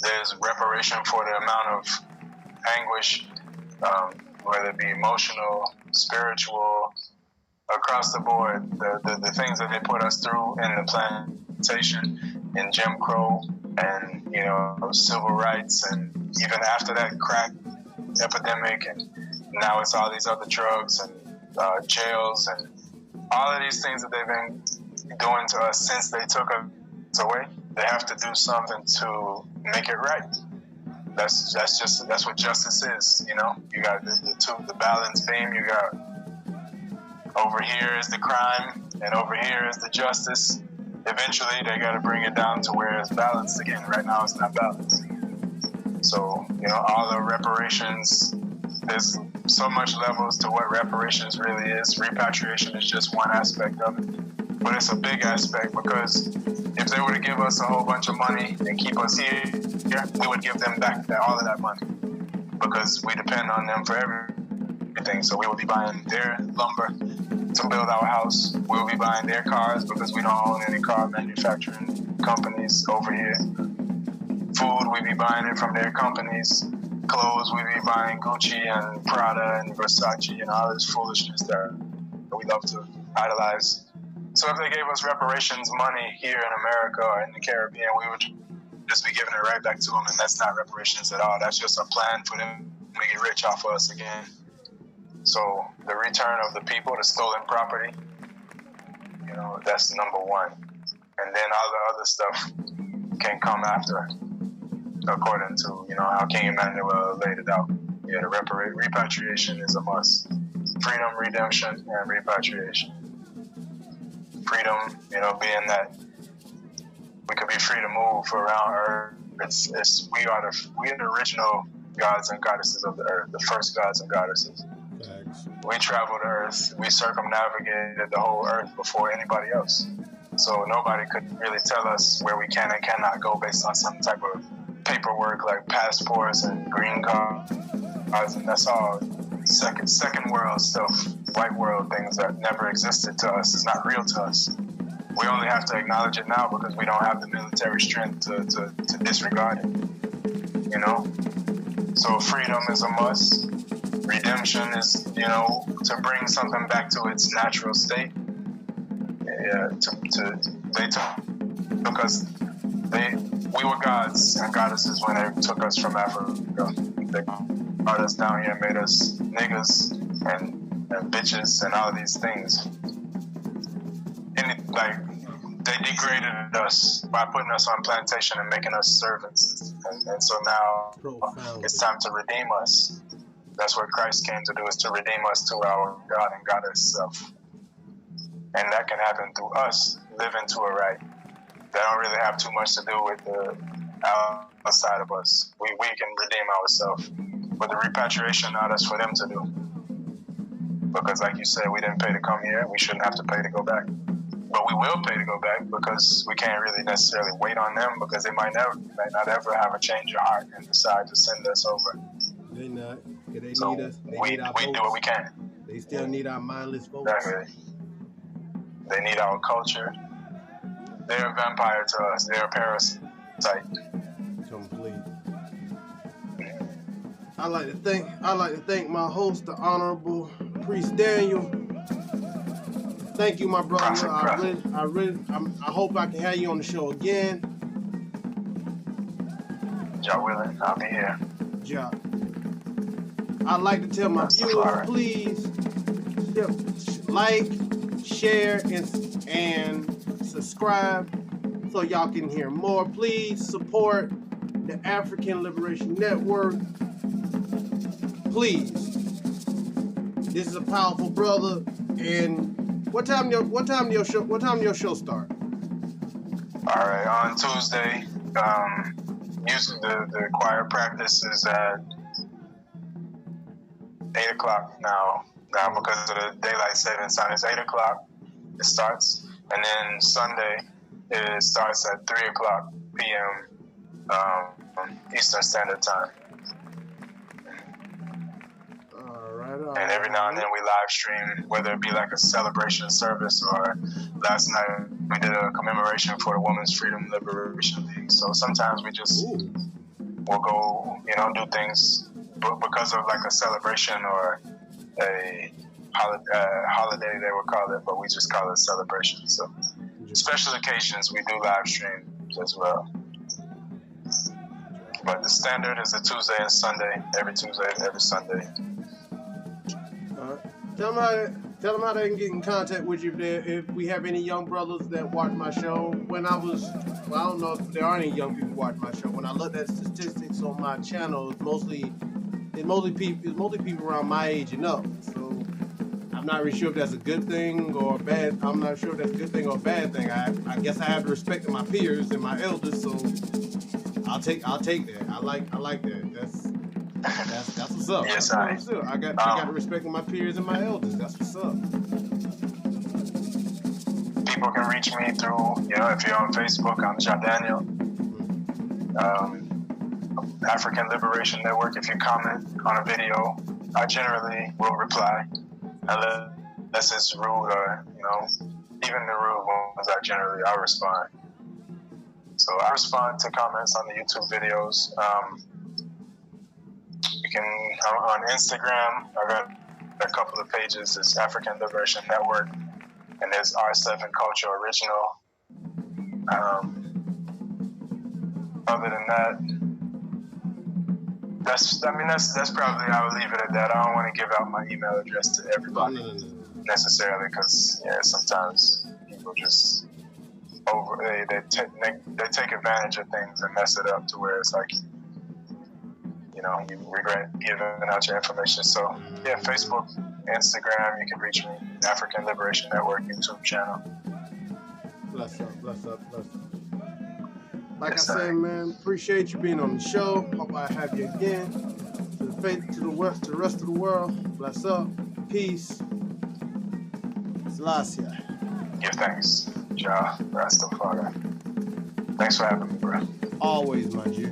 There's reparation for the amount of anguish, whether it be emotional, spiritual, across the board, the things that they put us through in the plantation, in Jim Crow, and civil rights, and even after that crack epidemic, and now it's all these other drugs and jails and all of these things that they've been doing to us since they took us away. they have to do something to make it right. That's what justice is. You know, you got the balance beam. You got over here is the crime, and over here is the justice. Eventually, they got to bring it down to where it's balanced again. Right now, it's not balanced. So, you know, all the reparations, there's so much levels to what reparations really is. Repatriation is just one aspect of it. But it's a big aspect, because if they were to give us a whole bunch of money and keep us here, we would give them back all of that money, because we depend on them for everything. So we will be buying their lumber to build our house. We'll be buying their cars, because we don't own any car manufacturing companies over here. Food, we be buying it from their companies. Clothes, we be buying Gucci and Prada and Versace and all this foolishness that we love to idolize. So if they gave us reparations money here in America or in the Caribbean, we would just be giving it right back to them, and that's not reparations at all. That's just a plan for them to get rich off of us again. So the return of the people, the stolen property, you know, that's number one. And then all the other stuff can come after, according to, you know, how King Emmanuel laid it out. Yeah, the repatriation is a must. Freedom, redemption, and repatriation. Freedom, you know, being that we could be free to move around Earth. We are the original gods and goddesses of the Earth, the first gods and goddesses. Thanks. We traveled Earth. We circumnavigated the whole Earth before anybody else. So nobody could really tell us where we can and cannot go based on some type of paperwork like passports and green cards, and that's all second world stuff, white world things that never existed to us. It's not real to us. We only have to acknowledge it now because we don't have the military strength to disregard it, you know? So freedom is a must. Redemption is, you know, to bring something back to its natural state. Yeah, they took us, we were gods and goddesses when they took us from Africa. They brought us down here and made us niggas and bitches and all of these things. And they degraded us by putting us on plantation and making us servants. And so now it's time to redeem us. That's what Christ came to do, is to redeem us to our God and Goddess self. And that can happen through us living to a right. That don't really have too much to do with the outside of us. We can redeem ourselves. But the repatriation, now that's for them to do. Because like you said, we didn't pay to come here. We shouldn't have to pay to go back. But we will pay to go back, because we can't really necessarily wait on them, because they might not ever have a change of heart and decide to send us over. They not. They need us. We do what we can. They still need our mindless votes. Exactly. They need our culture. They're a vampire to us. They're a parasite. Complete. I like to thank my host, the Honorable Priest Daniel. Thank you, my brother. I hope I can have you on the show again. Y'all willing? I'll be here. Ja. I'd like to tell my viewers, please like, share, and subscribe so y'all can hear more. Please support the African Liberation Network. Please. This is a powerful brother. And what time your show start? All right, on Tuesday. Usually the choir practice is at 8 o'clock now because of the daylight savings time. It's 8 o'clock. It starts, and then Sunday it starts at 3 o'clock p.m. Eastern Standard Time. And every now and then we live stream, whether it be like a celebration service, or last night we did a commemoration for the Women's Freedom Liberation League. So sometimes we just will go, do things because of like a celebration or a holiday, they would call it, but we just call it a celebration. So special occasions, we do live streams as well. But the standard is a Tuesday and Sunday, every Tuesday, every Sunday. Tell me Tell them how they can get in contact with you if we have any young brothers that watch my show. When I don't know if there are any young people watch my show. When I looked at statistics on my channel, it's mostly people around my age and up. So I'm not really sure if that's a good thing or bad. I'm not sure if that's a good thing or a bad thing. I guess I have to respect my peers and my elders, so I'll take that. I like that. That's what's up. Yes, I got to respect my peers and my elders. That's what's up. People can reach me through, if you're on Facebook, I'm Ja Daniel. African Liberation Network. If you comment on a video, I generally will reply, unless it's rude or even the rude ones. I'll respond. So I respond to comments on the YouTube videos. You can on Instagram. I got a couple of pages. It's African Liberation Network, and there's R7 Culture Original. Other than that, that's probably, I would leave it at that. I don't want to give out my email address to everybody necessarily, because sometimes people just they take advantage of things and mess it up to where it's like you regret giving out your information. So Facebook, Instagram, you can reach me. African Liberation Network YouTube channel. Bless up. Like I said, man, appreciate you being on the show. Hope I have you again. To the faith, to the west, to the rest of the world. Bless up. Peace. Selassie. Give thanks. Ja Rastafari. Thanks for having me, bro. Always, my Jew.